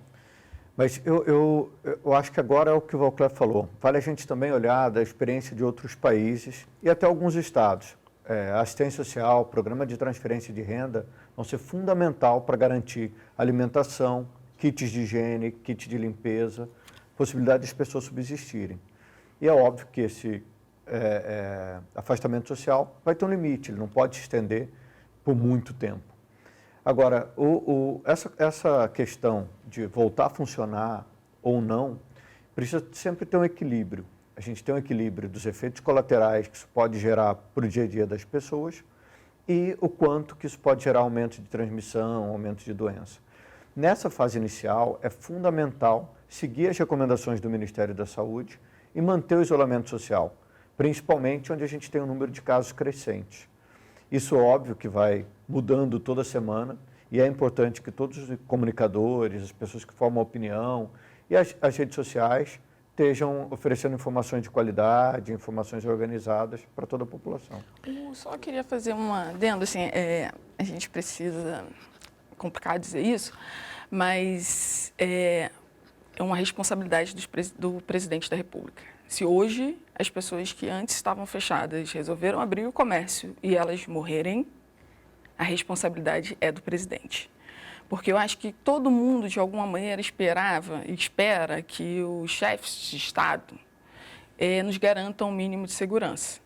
Mas eu acho que agora é o que o Valcler falou. Vale a gente também olhar da experiência de outros países e até alguns estados. Assistência social, programa de transferência de renda vão ser fundamental para garantir alimentação, kits de higiene, kits de limpeza, possibilidade das pessoas subsistirem. E é óbvio que esse afastamento social vai ter um limite, ele não pode se estender por muito tempo. Agora, essa questão de voltar a funcionar ou não, precisa sempre ter um equilíbrio. A gente tem um equilíbrio dos efeitos colaterais que isso pode gerar para o dia a dia das pessoas e o quanto que isso pode gerar aumento de transmissão, aumento de doença. Nessa fase inicial, é fundamental seguir as recomendações do Ministério da Saúde e manter o isolamento social, principalmente onde a gente tem um número de casos crescente. Isso é óbvio que vai mudando toda semana e é importante que todos os comunicadores, as pessoas que formam opinião e as redes sociais estejam oferecendo informações de qualidade, informações organizadas para toda a população. Eu só queria fazer uma adendo, assim, a gente precisa, é complicado dizer isso, mas é uma responsabilidade do presidente da República. Se hoje as pessoas que antes estavam fechadas resolveram abrir o comércio e elas morrerem, a responsabilidade é do presidente. Porque eu acho que todo mundo, de alguma maneira, espera que os chefes de Estado nos garantam um mínimo de segurança.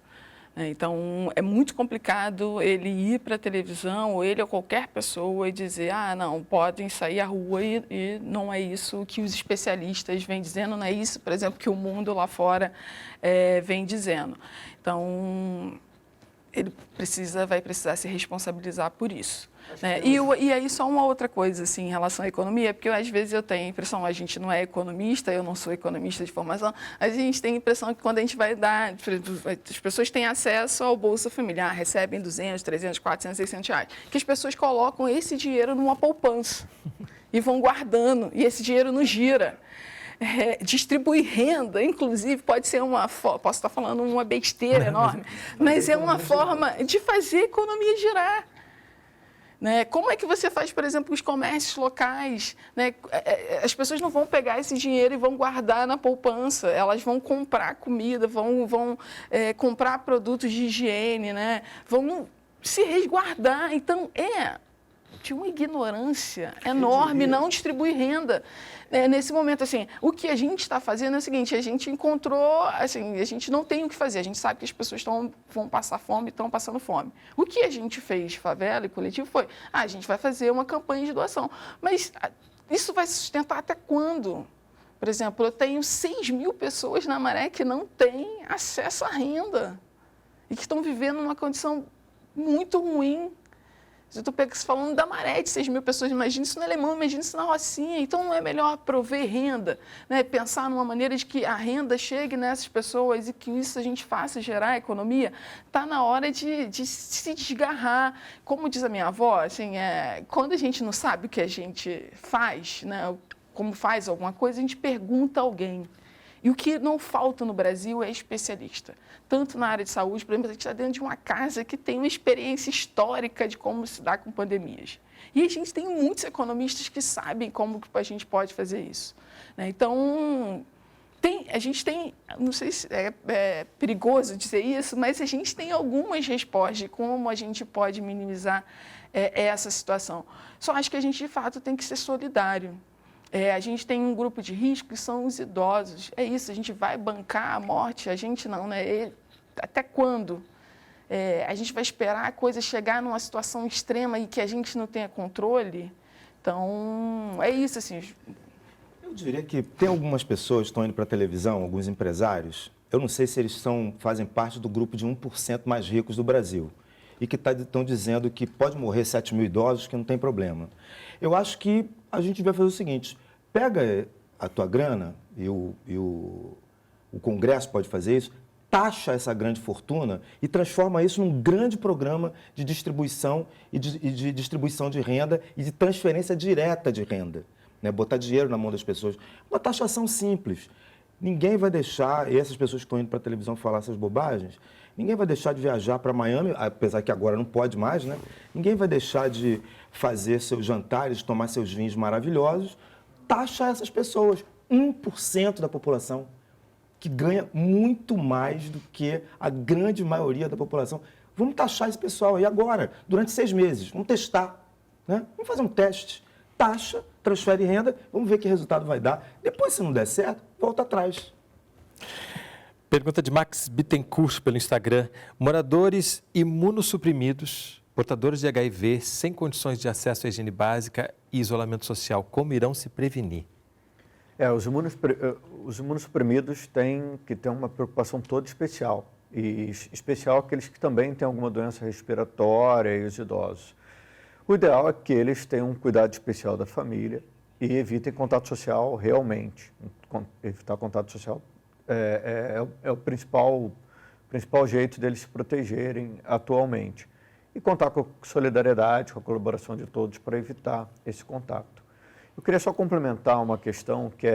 Então, é muito complicado ele ir para a televisão, ou ele ou qualquer pessoa, e dizer, não, podem sair à rua, e não é isso que os especialistas vêm dizendo, não é isso, por exemplo, que o mundo lá fora vem dizendo. Então, ele vai precisar se responsabilizar por isso. E aí só uma outra coisa assim, em relação à economia, porque às vezes eu tenho a impressão, a gente não é economista, eu não sou economista de formação, a gente tem a impressão que quando a gente vai dar, as pessoas têm acesso ao Bolsa Família, recebem 200, 300, 400, 600 reais, que as pessoas colocam esse dinheiro numa poupança e vão guardando, e esse dinheiro não gira. Distribuir renda, inclusive, pode ser posso estar falando uma besteira enorme, mas é uma forma de fazer a economia girar. Como é que você faz, por exemplo, os comércios locais? As pessoas não vão pegar esse dinheiro e vão guardar na poupança, elas vão comprar comida, vão comprar produtos de higiene, vão se resguardar. Então, de uma ignorância enorme não distribuir renda. Nesse momento, assim, o que a gente está fazendo é o seguinte, a gente encontrou, assim, a gente não tem o que fazer, a gente sabe que as pessoas vão passar fome, estão passando fome. O que a gente fez, favela e coletivo, foi, a gente vai fazer uma campanha de doação. Mas isso vai se sustentar até quando? Por exemplo, eu tenho 6 mil pessoas na Maré que não têm acesso à renda. e que estão vivendo numa condição muito ruim. Eu estou falando da Maré, de 6 mil pessoas, imagina isso no Alemão, imagina isso na Rocinha. Então, não é melhor prover renda, né? Pensar numa maneira de que a renda chegue nessas pessoas e que isso a gente faça gerar a economia? Está na hora de se desgarrar. Como diz a minha avó, assim, quando a gente não sabe o que a gente faz, né? Como faz alguma coisa, a gente pergunta a alguém. E o que não falta no Brasil é especialista. Tanto na área de saúde, por exemplo, a gente está dentro de uma casa que tem uma experiência histórica de como se dá com pandemias. E a gente tem muitos economistas que sabem como a gente pode fazer isso. Né? Então, a gente tem, não sei se é perigoso dizer isso, mas a gente tem algumas respostas de como a gente pode minimizar essa situação. Só acho que a gente, de fato, tem que ser solidário. A gente tem um grupo de risco que são os idosos. É isso, a gente vai bancar a morte? A gente não, né? Até quando? A gente vai esperar a coisa chegar numa situação extrema e que a gente não tenha controle? Então, é isso, assim. Eu diria que tem algumas pessoas que estão indo para a televisão, alguns empresários, eu não sei se eles fazem parte do grupo de 1% mais ricos do Brasil, e que estão dizendo que pode morrer 7 mil idosos, que não tem problema. Eu acho que a gente vai fazer o seguinte, pega a tua grana, e o Congresso pode fazer isso, taxa essa grande fortuna e transforma isso num grande programa de distribuição e de distribuição de renda e de transferência direta de renda. Né? Botar dinheiro na mão das pessoas. Uma taxação simples. Ninguém vai deixar, e essas pessoas que estão indo para a televisão falar essas bobagens, ninguém vai deixar de viajar para Miami, apesar que agora não pode mais, né? Ninguém vai deixar de fazer seus jantares, tomar seus vinhos maravilhosos, taxar essas pessoas. 1% da população, que ganha muito mais do que a grande maioria da população. Vamos taxar esse pessoal aí agora, durante 6 meses. Vamos testar, né? Vamos fazer um teste. Taxa, transfere renda, vamos ver que resultado vai dar. Depois, se não der certo, volta atrás. Pergunta de Max Bittencourt pelo Instagram. Moradores imunossuprimidos, portadores de HIV, sem condições de acesso à higiene básica e isolamento social, como irão se prevenir? Os imunossuprimidos têm que ter uma preocupação toda especial. E especial aqueles que também têm alguma doença respiratória e os idosos. O ideal é que eles tenham um cuidado especial da família e evitem contato social realmente. Evitar contato social é o principal jeito deles se protegerem atualmente. E contar com a solidariedade, com a colaboração de todos para evitar esse contato. Eu queria só complementar uma questão que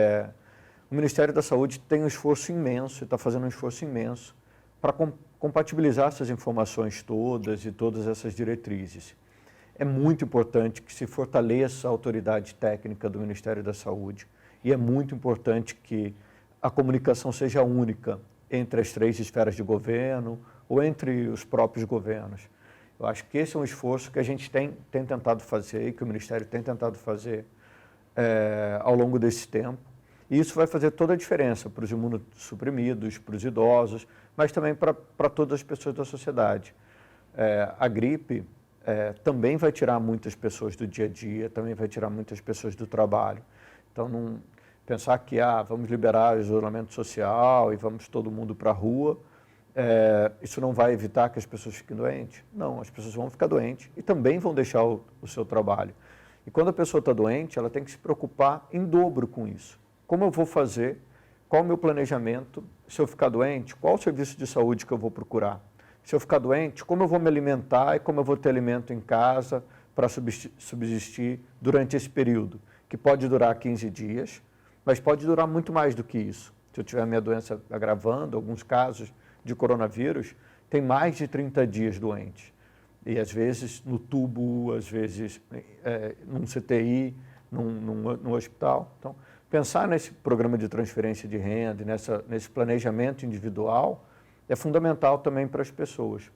o Ministério da Saúde tem um esforço imenso, está fazendo um esforço imenso para compatibilizar essas informações todas e todas essas diretrizes. É muito importante que se fortaleça a autoridade técnica do Ministério da Saúde e é muito importante que a comunicação seja única entre as 3 esferas de governo ou entre os próprios governos. Eu acho que esse é um esforço que a gente tem tentado fazer e que o Ministério tem tentado fazer ao longo desse tempo. E isso vai fazer toda a diferença para os imunossuprimidos, para os idosos, mas também para todas as pessoas da sociedade. A gripe também vai tirar muitas pessoas do dia a dia, também vai tirar muitas pessoas do trabalho. Então, não pensar que vamos liberar o isolamento social e vamos todo mundo para a rua, isso não vai evitar que as pessoas fiquem doentes? Não, as pessoas vão ficar doentes e também vão deixar o seu trabalho. E quando a pessoa está doente, ela tem que se preocupar em dobro com isso. Como eu vou fazer? Qual o meu planejamento? Se eu ficar doente, qual o serviço de saúde que eu vou procurar? Se eu ficar doente, como eu vou me alimentar e como eu vou ter alimento em casa para subsistir durante esse período, que pode durar 15 dias, mas pode durar muito mais do que isso. Se eu tiver a minha doença agravando, alguns casos de coronavírus, tem mais de 30 dias doente. E às vezes no tubo, às vezes num CTI, num hospital. Então, pensar nesse programa de transferência de renda, nesse planejamento individual, é fundamental também para as pessoas.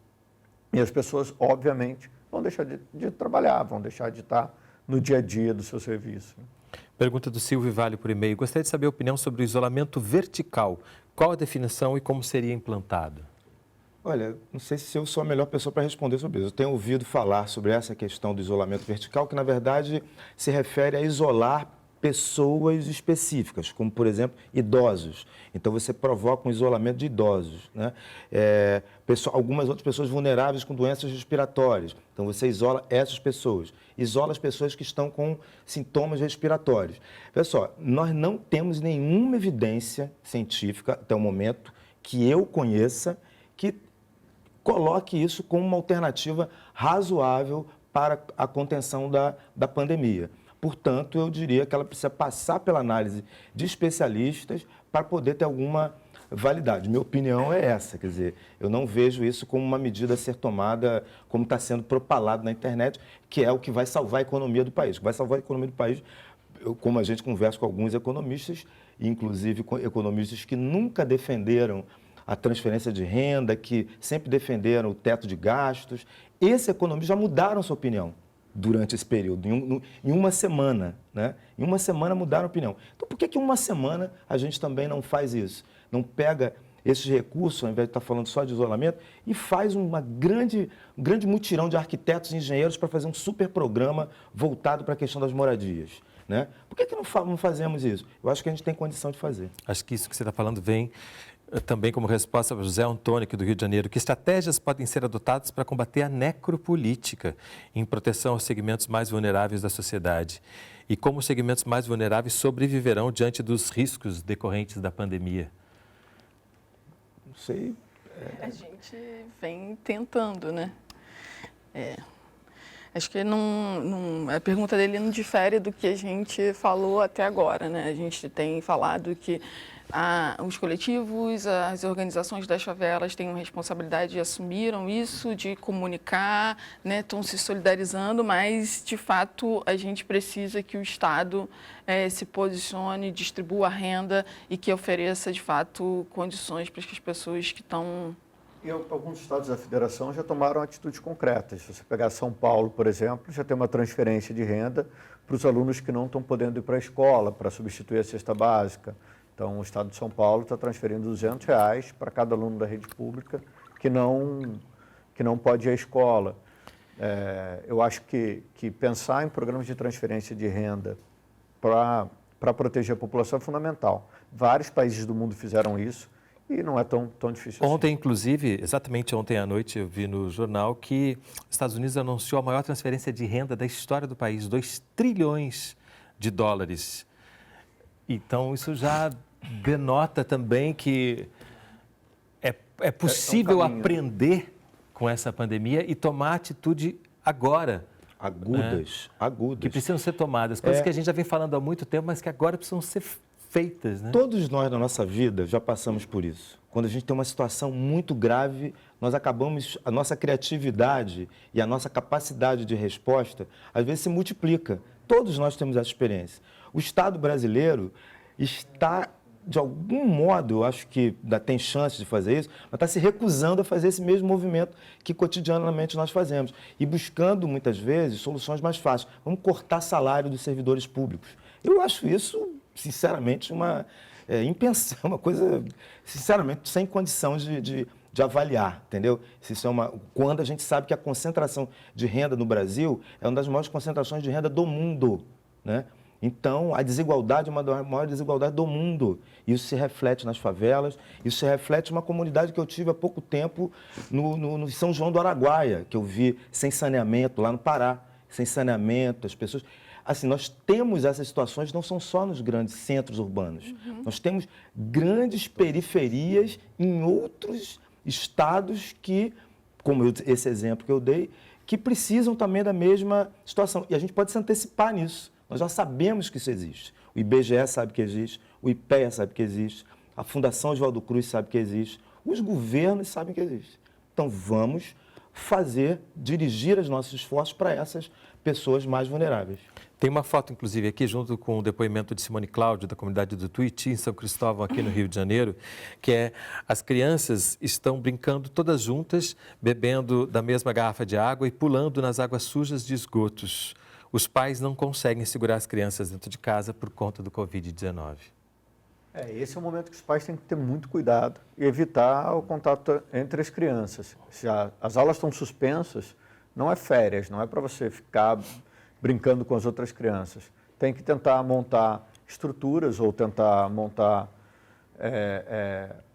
E as pessoas, obviamente, vão deixar de trabalhar, vão deixar de estar no dia a dia do seu serviço. Pergunta do Silvio Vale por e-mail. Gostaria de saber a opinião sobre o isolamento vertical. Qual a definição e como seria implantado? Olha, não sei se eu sou a melhor pessoa para responder sobre isso. Eu tenho ouvido falar sobre essa questão do isolamento vertical, que na verdade se refere a isolar pessoas específicas, como, por exemplo, idosos. Então, você provoca um isolamento de idosos, né? Algumas outras pessoas vulneráveis com doenças respiratórias. Então, você isola essas pessoas. Isola as pessoas que estão com sintomas respiratórios. Pessoal, nós não temos nenhuma evidência científica, até o momento, que eu conheça, que coloque isso como uma alternativa razoável para a contenção da pandemia. Portanto, eu diria que ela precisa passar pela análise de especialistas para poder ter alguma validade. Minha opinião é essa, quer dizer, eu não vejo isso como uma medida a ser tomada, como está sendo propalado na internet, que é o que vai salvar a economia do país. O que vai salvar a economia do país, como a gente conversa com alguns economistas, inclusive com economistas que nunca defenderam a transferência de renda, que sempre defenderam o teto de gastos, esses economistas já mudaram sua opinião durante esse período, em uma semana, né? Em uma semana mudaram a opinião. Então, por que em uma semana a gente também não faz isso? Não pega esses recursos, ao invés de estar falando só de isolamento, e faz um grande mutirão de arquitetos e engenheiros para fazer um super programa voltado para a questão das moradias, né? Por que não fazemos isso? Eu acho que a gente tem condição de fazer. Acho que isso que você está falando vem também como resposta para José Antônio, aqui do Rio de Janeiro. Que estratégias podem ser adotadas para combater a necropolítica em proteção aos segmentos mais vulneráveis da sociedade? E como os segmentos mais vulneráveis sobreviverão diante dos riscos decorrentes da pandemia? Não sei. A gente vem tentando, né? Acho que a pergunta dele não difere do que a gente falou até agora, né? A gente tem falado que os coletivos, as organizações das favelas têm uma responsabilidade, assumiram isso, de comunicar, né? Estão se solidarizando, mas, de fato, a gente precisa que o Estado se posicione, distribua a renda e que ofereça, de fato, condições para que as pessoas que estão... E alguns estados da federação já tomaram atitudes concretas. Se você pegar São Paulo, por exemplo, já tem uma transferência de renda para os alunos que não estão podendo ir para a escola, para substituir a cesta básica. Então, o estado de São Paulo está transferindo R$200 para cada aluno da rede pública que não pode ir à escola. Eu acho que pensar em programas de transferência de renda para proteger a população é fundamental. Vários países do mundo fizeram isso. E não é tão difícil assim. Ontem, inclusive, exatamente ontem à noite, eu vi no jornal que os Estados Unidos anunciou a maior transferência de renda da história do país, 2 trilhões de dólares. Então, isso já denota também que é possível aprender com essa pandemia e tomar atitude agora. Agudas. Que precisam ser tomadas. Coisas que a gente já vem falando há muito tempo, mas que agora precisam ser feitas, né? Todos nós na nossa vida já passamos por isso. Quando a gente tem uma situação muito grave, a nossa criatividade e a nossa capacidade de resposta, às vezes se multiplica. Todos nós temos essa experiência. O Estado brasileiro está, de algum modo, eu acho que ainda tem chance de fazer isso, mas está se recusando a fazer esse mesmo movimento que cotidianamente nós fazemos. E buscando, muitas vezes, soluções mais fáceis. Vamos cortar salário dos servidores públicos. Eu acho isso, sinceramente, uma impensável, uma coisa, sinceramente, sem condição de avaliar, entendeu? Isso quando a gente sabe que a concentração de renda no Brasil é uma das maiores concentrações de renda do mundo, né? Então, a desigualdade é uma das maiores desigualdades do mundo. Isso se reflete nas favelas, isso se reflete numa comunidade que eu tive há pouco tempo no São João do Araguaia, que eu vi sem saneamento, lá no Pará, sem saneamento, as pessoas... Assim, nós temos essas situações, não são só nos grandes centros urbanos. Nós temos grandes periferias em outros estados que, como esse exemplo que eu dei, que precisam também da mesma situação. E a gente pode se antecipar nisso. Nós já sabemos que isso existe. O IBGE sabe que existe, o IPEA sabe que existe, a Fundação Oswaldo Cruz sabe que existe, os governos sabem que existe. Então, vamos dirigir os nossos esforços para essas pessoas mais vulneráveis. Tem uma foto, inclusive, aqui, junto com o depoimento de Simone Cláudio, da comunidade do Tuiuti, em São Cristóvão, aqui no Rio de Janeiro, que é: as crianças estão brincando todas juntas, bebendo da mesma garrafa de água e pulando nas águas sujas de esgotos. Os pais não conseguem segurar as crianças dentro de casa por conta do Covid-19. Esse é o momento que os pais têm que ter muito cuidado e evitar o contato entre as crianças. Se as aulas estão suspensas, não é férias, não é para você ficar brincando com as outras crianças. tem que tentar montar estruturas ou tentar montar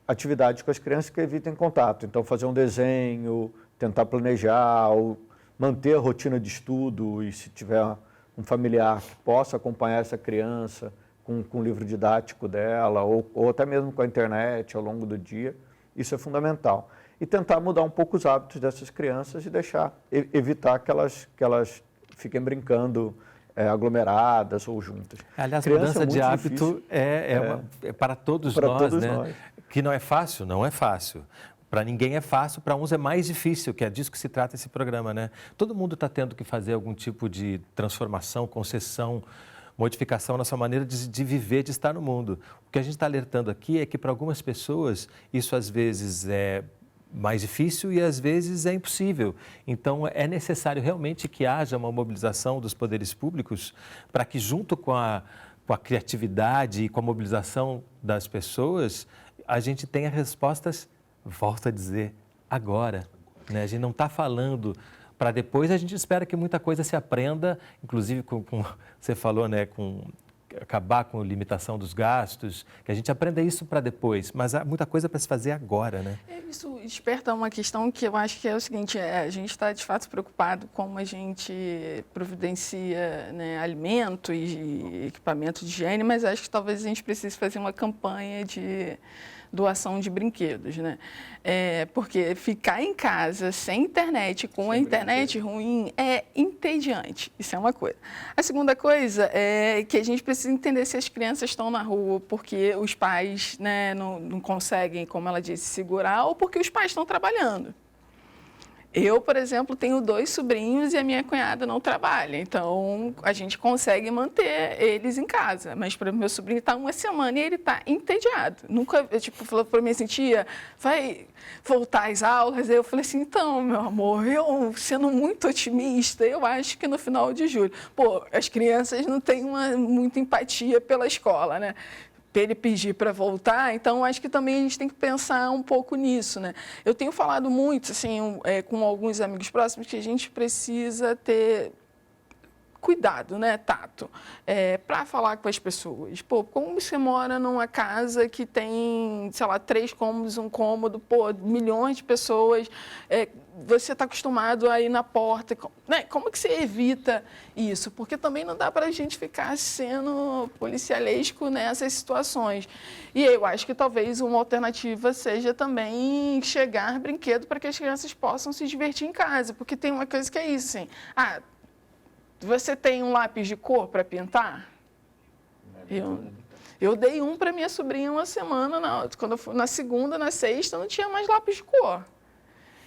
atividades com as crianças que evitem contato. Então, fazer um desenho, tentar planejar, ou manter a rotina de estudo, e se tiver um familiar que possa acompanhar essa criança com o livro didático dela, ou até mesmo com a internet ao longo do dia, isso é fundamental. E tentar mudar um pouco os hábitos dessas crianças e evitar que elas fiquem brincando aglomeradas ou juntas. Aliás, mudança de hábito é para todos nós, né? Que não é fácil, não é fácil. Para ninguém é fácil, para uns é mais difícil, que é disso que se trata esse programa, né? Todo mundo está tendo que fazer algum tipo de transformação, concessão, modificação na sua maneira de viver, de estar no mundo. O que a gente está alertando aqui é que para algumas pessoas isso às vezes é mais difícil e às vezes é impossível. Então é necessário realmente que haja uma mobilização dos poderes públicos para que, junto com a criatividade e com a mobilização das pessoas, a gente tenha respostas, volto a dizer, agora, né? A gente não está falando para depois, a gente espera que muita coisa se aprenda, inclusive com você falou, né, com acabar com a limitação dos gastos, que a gente aprenda isso para depois, mas há muita coisa para se fazer agora, né? Isso desperta uma questão que eu acho que é o seguinte, a gente está de fato preocupado com como a gente providencia, né, alimento e equipamento de higiene, mas acho que talvez a gente precise fazer uma campanha de doação de brinquedos, né? Porque ficar em casa sem internet, com a internet ruim, é entediante. Isso é uma coisa. A segunda coisa é que a gente precisa entender se as crianças estão na rua porque os pais, né, não conseguem, como ela disse, segurar, ou porque os pais estão trabalhando. Eu, por exemplo, tenho 2 sobrinhos e a minha cunhada não trabalha, então a gente consegue manter eles em casa. Mas, por exemplo, meu sobrinho está 1 semana e ele está entediado. Nunca, falou para mim assim, tia, vai voltar às aulas? Eu falei assim, então, meu amor, eu, sendo muito otimista, eu acho que no final de julho. Pô, as crianças não têm muita empatia pela escola, né? Ele pedir para voltar, então acho que também a gente tem que pensar um pouco nisso, né? Eu tenho falado muito, assim, com alguns amigos próximos, que a gente precisa ter cuidado, né, tato, para falar com as pessoas. Pô, como você mora numa casa que tem, sei lá, 3 cômodos, 1 cômodo, pô, milhões de pessoas, você está acostumado a ir na porta, né? Como que você evita isso? Porque também não dá para a gente ficar sendo policialesco nessas situações. E eu acho que talvez uma alternativa seja também chegar brinquedo para que as crianças possam se divertir em casa, porque tem uma coisa que é isso, assim, você tem um lápis de cor para pintar? Eu dei um para minha sobrinha 1 semana, quando eu fui, na segunda, na sexta, não tinha mais lápis de cor.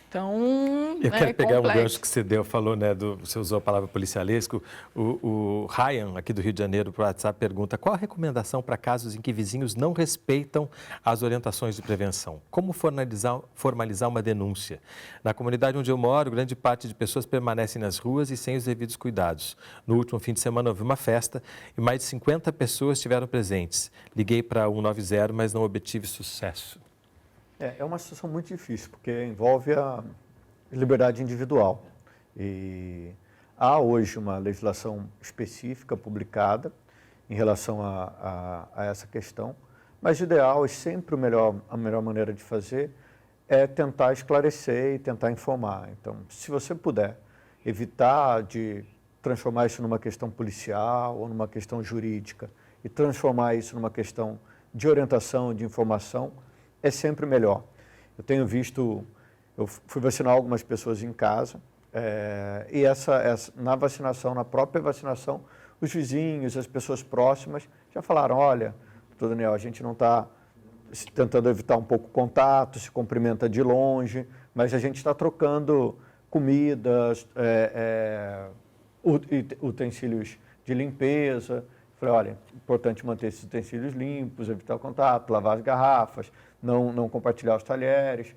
Então, eu quero pegar um gancho que você falou, né, você usou a palavra policialesco. O Ryan, aqui do Rio de Janeiro, para o WhatsApp, pergunta: qual a recomendação para casos em que vizinhos não respeitam as orientações de prevenção? Como formalizar uma denúncia? Na comunidade onde eu moro, grande parte de pessoas permanecem nas ruas e sem os devidos cuidados. No último fim de semana houve uma festa e mais de 50 pessoas estiveram presentes. Liguei para 190, mas não obtive sucesso. É uma situação muito difícil, porque envolve a liberdade individual. E há hoje uma legislação específica publicada em relação a essa questão, mas o ideal e sempre a melhor maneira de fazer é tentar esclarecer e tentar informar. Então, se você puder evitar de transformar isso numa questão policial ou numa questão jurídica e transformar isso numa questão de orientação, de informação, é sempre melhor. Eu tenho visto, eu fui vacinar algumas pessoas em casa, e na vacinação, na própria vacinação, os vizinhos, as pessoas próximas já falaram: olha, doutor Daniel, a gente não está tentando evitar um pouco o contato, se cumprimenta de longe, mas a gente está trocando comidas, utensílios de limpeza. Falei: olha, é importante manter esses utensílios limpos, evitar o contato, lavar as garrafas, não compartilhar os talheres.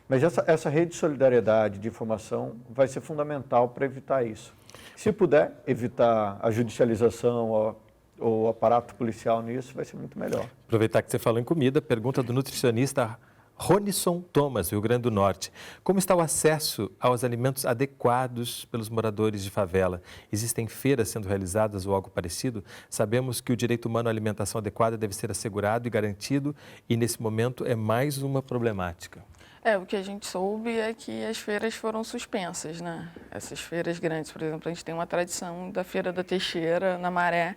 Mas essa rede de solidariedade, de informação, vai ser fundamental para evitar isso. Se puder evitar a judicialização ou o aparato policial nisso, vai ser muito melhor. Aproveitar que você falou em comida, pergunta do nutricionista Ronisson Thomas, Rio Grande do Norte. Como está o acesso aos alimentos adequados pelos moradores de favela? Existem feiras sendo realizadas ou algo parecido? Sabemos que o direito humano à alimentação adequada deve ser assegurado e garantido e, nesse momento, é mais uma problemática. O que a gente soube é que as feiras foram suspensas, né? Essas feiras grandes, por exemplo, a gente tem uma tradição da Feira da Teixeira, na Maré,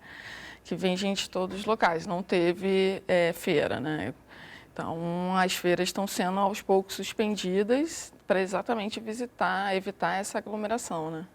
que vem gente de todos os locais. Não teve feira, né? Então, as feiras estão sendo aos poucos suspendidas para exatamente evitar essa aglomeração, né?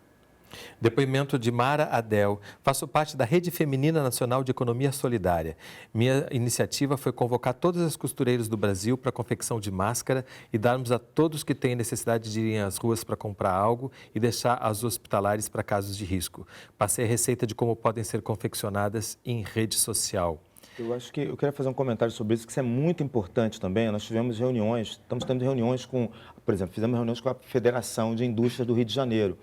Depoimento de Mara Adel. Faço parte da Rede Feminina Nacional de Economia Solidária. Minha iniciativa foi convocar todas as costureiras do Brasil para a confecção de máscara e darmos a todos que têm necessidade de irem às ruas para comprar algo e deixar as hospitalares para casos de risco. Passei a receita de como podem ser confeccionadas em rede social. Eu acho que eu queria fazer um comentário sobre isso, que isso é muito importante também. Nós tivemos reuniões, estamos tendo reuniões com, por exemplo, fizemos reuniões com a Federação de Indústrias do Rio de Janeiro.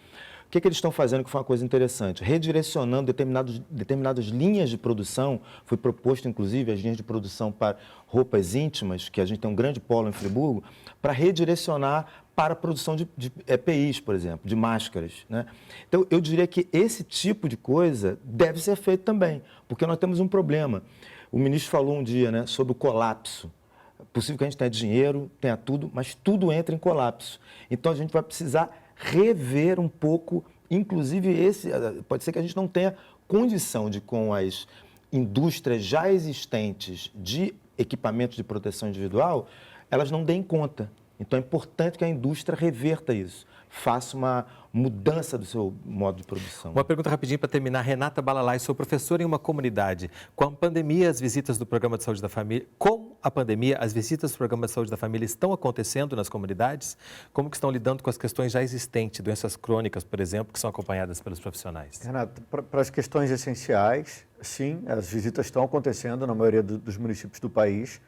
O que eles estão fazendo, que foi uma coisa interessante? Redirecionando determinadas linhas de produção, foi proposto, inclusive, as linhas de produção para roupas íntimas, que a gente tem um grande polo em Friburgo, para redirecionar para a produção de EPIs, por exemplo, de máscaras, né? Então, eu diria que esse tipo de coisa deve ser feito também, porque nós temos um problema. O ministro falou um dia, né, sobre o colapso. É possível que a gente tenha dinheiro, tenha tudo, mas tudo entra em colapso. Então, a gente vai precisar rever um pouco, inclusive pode ser que a gente não tenha condição de, com as indústrias já existentes de equipamentos de proteção individual, elas não deem conta. Então, é importante que a indústria reverta isso, faça uma mudança do seu modo de produção. Uma pergunta rapidinho para terminar. Renata Balalai, sou professora em uma comunidade. Com a pandemia, as visitas do Programa de Saúde da Família... as visitas do Programa de Saúde da Família estão acontecendo nas comunidades? Como que estão lidando com as questões já existentes, doenças crônicas, por exemplo, que são acompanhadas pelos profissionais? Renata, para as questões essenciais, sim, as visitas estão acontecendo na maioria dos municípios do país,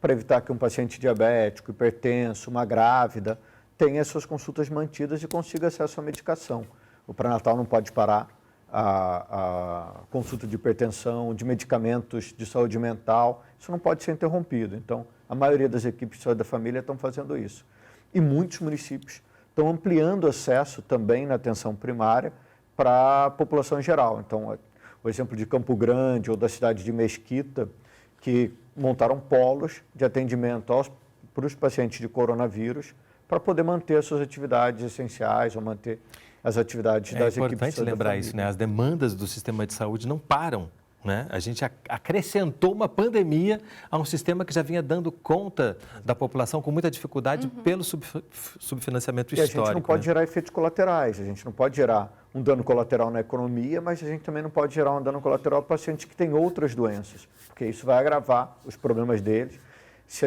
para evitar que um paciente diabético, hipertenso, uma grávida, tenha suas consultas mantidas e consiga acesso à medicação. O pré-natal não pode parar, a consulta de hipertensão, de medicamentos de saúde mental, isso não pode ser interrompido. Então, a maioria das equipes de saúde da família estão fazendo isso. E muitos municípios estão ampliando o acesso também na atenção primária para a população em geral. Então, o exemplo de Campo Grande ou da cidade de Mesquita, que montaram polos de atendimento para os pacientes de coronavírus para poder manter as suas atividades essenciais ou manter as atividades das equipes de saúde. É importante lembrar isso, né? As demandas do sistema de saúde não param, né? A gente acrescentou uma pandemia a um sistema que já vinha dando conta da população com muita dificuldade pelo subfinanciamento histórico. E a gente não pode gerar efeitos colaterais, a gente não pode gerar um dano colateral na economia, mas a gente também não pode gerar um dano colateral para pacientes que têm outras doenças, porque isso vai agravar os problemas deles. Se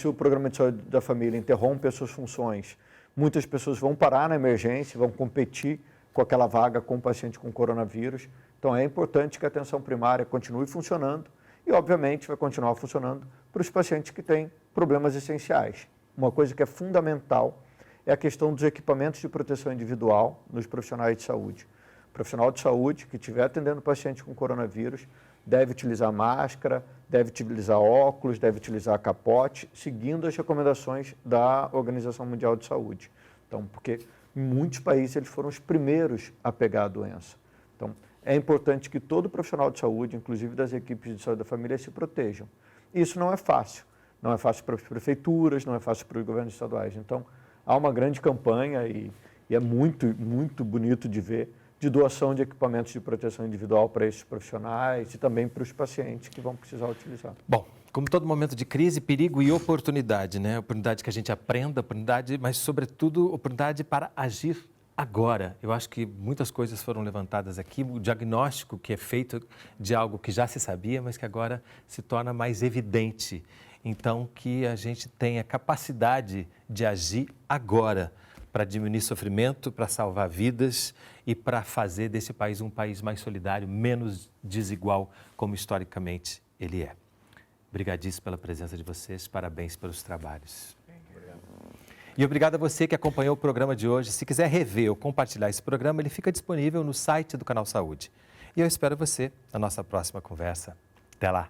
o programa de saúde da família interrompe as suas funções, muitas pessoas vão parar na emergência, vão competir com aquela vaga com o paciente com coronavírus. Então, é importante que a atenção primária continue funcionando e, obviamente, vai continuar funcionando para os pacientes que têm problemas essenciais. Uma coisa que é fundamental é a questão dos equipamentos de proteção individual nos profissionais de saúde. O profissional de saúde que estiver atendendo o paciente com coronavírus deve utilizar máscara, deve utilizar óculos, deve utilizar capote, seguindo as recomendações da Organização Mundial de Saúde. Então, porque em muitos países eles foram os primeiros a pegar a doença. Então, é importante que todo profissional de saúde, inclusive das equipes de saúde da família, se protejam. Isso não é fácil. Não é fácil para as prefeituras, não é fácil para os governos estaduais. Então, há uma grande campanha e é muito, muito bonito de ver, de doação de equipamentos de proteção individual para esses profissionais e também para os pacientes que vão precisar utilizar. Bom, como todo momento de crise, perigo e oportunidade, né? Oportunidade que a gente aprenda, oportunidade, mas, sobretudo, oportunidade para agir agora. Eu acho que muitas coisas foram levantadas aqui, o diagnóstico que é feito de algo que já se sabia, mas que agora se torna mais evidente. Então, que a gente tenha capacidade de agir agora para diminuir sofrimento, para salvar vidas e para fazer desse país um país mais solidário, menos desigual, como historicamente ele é. Obrigadíssimo pela presença de vocês, parabéns pelos trabalhos. E obrigado a você que acompanhou o programa de hoje. Se quiser rever ou compartilhar esse programa, ele fica disponível no site do Canal Saúde. E eu espero você na nossa próxima conversa. Até lá!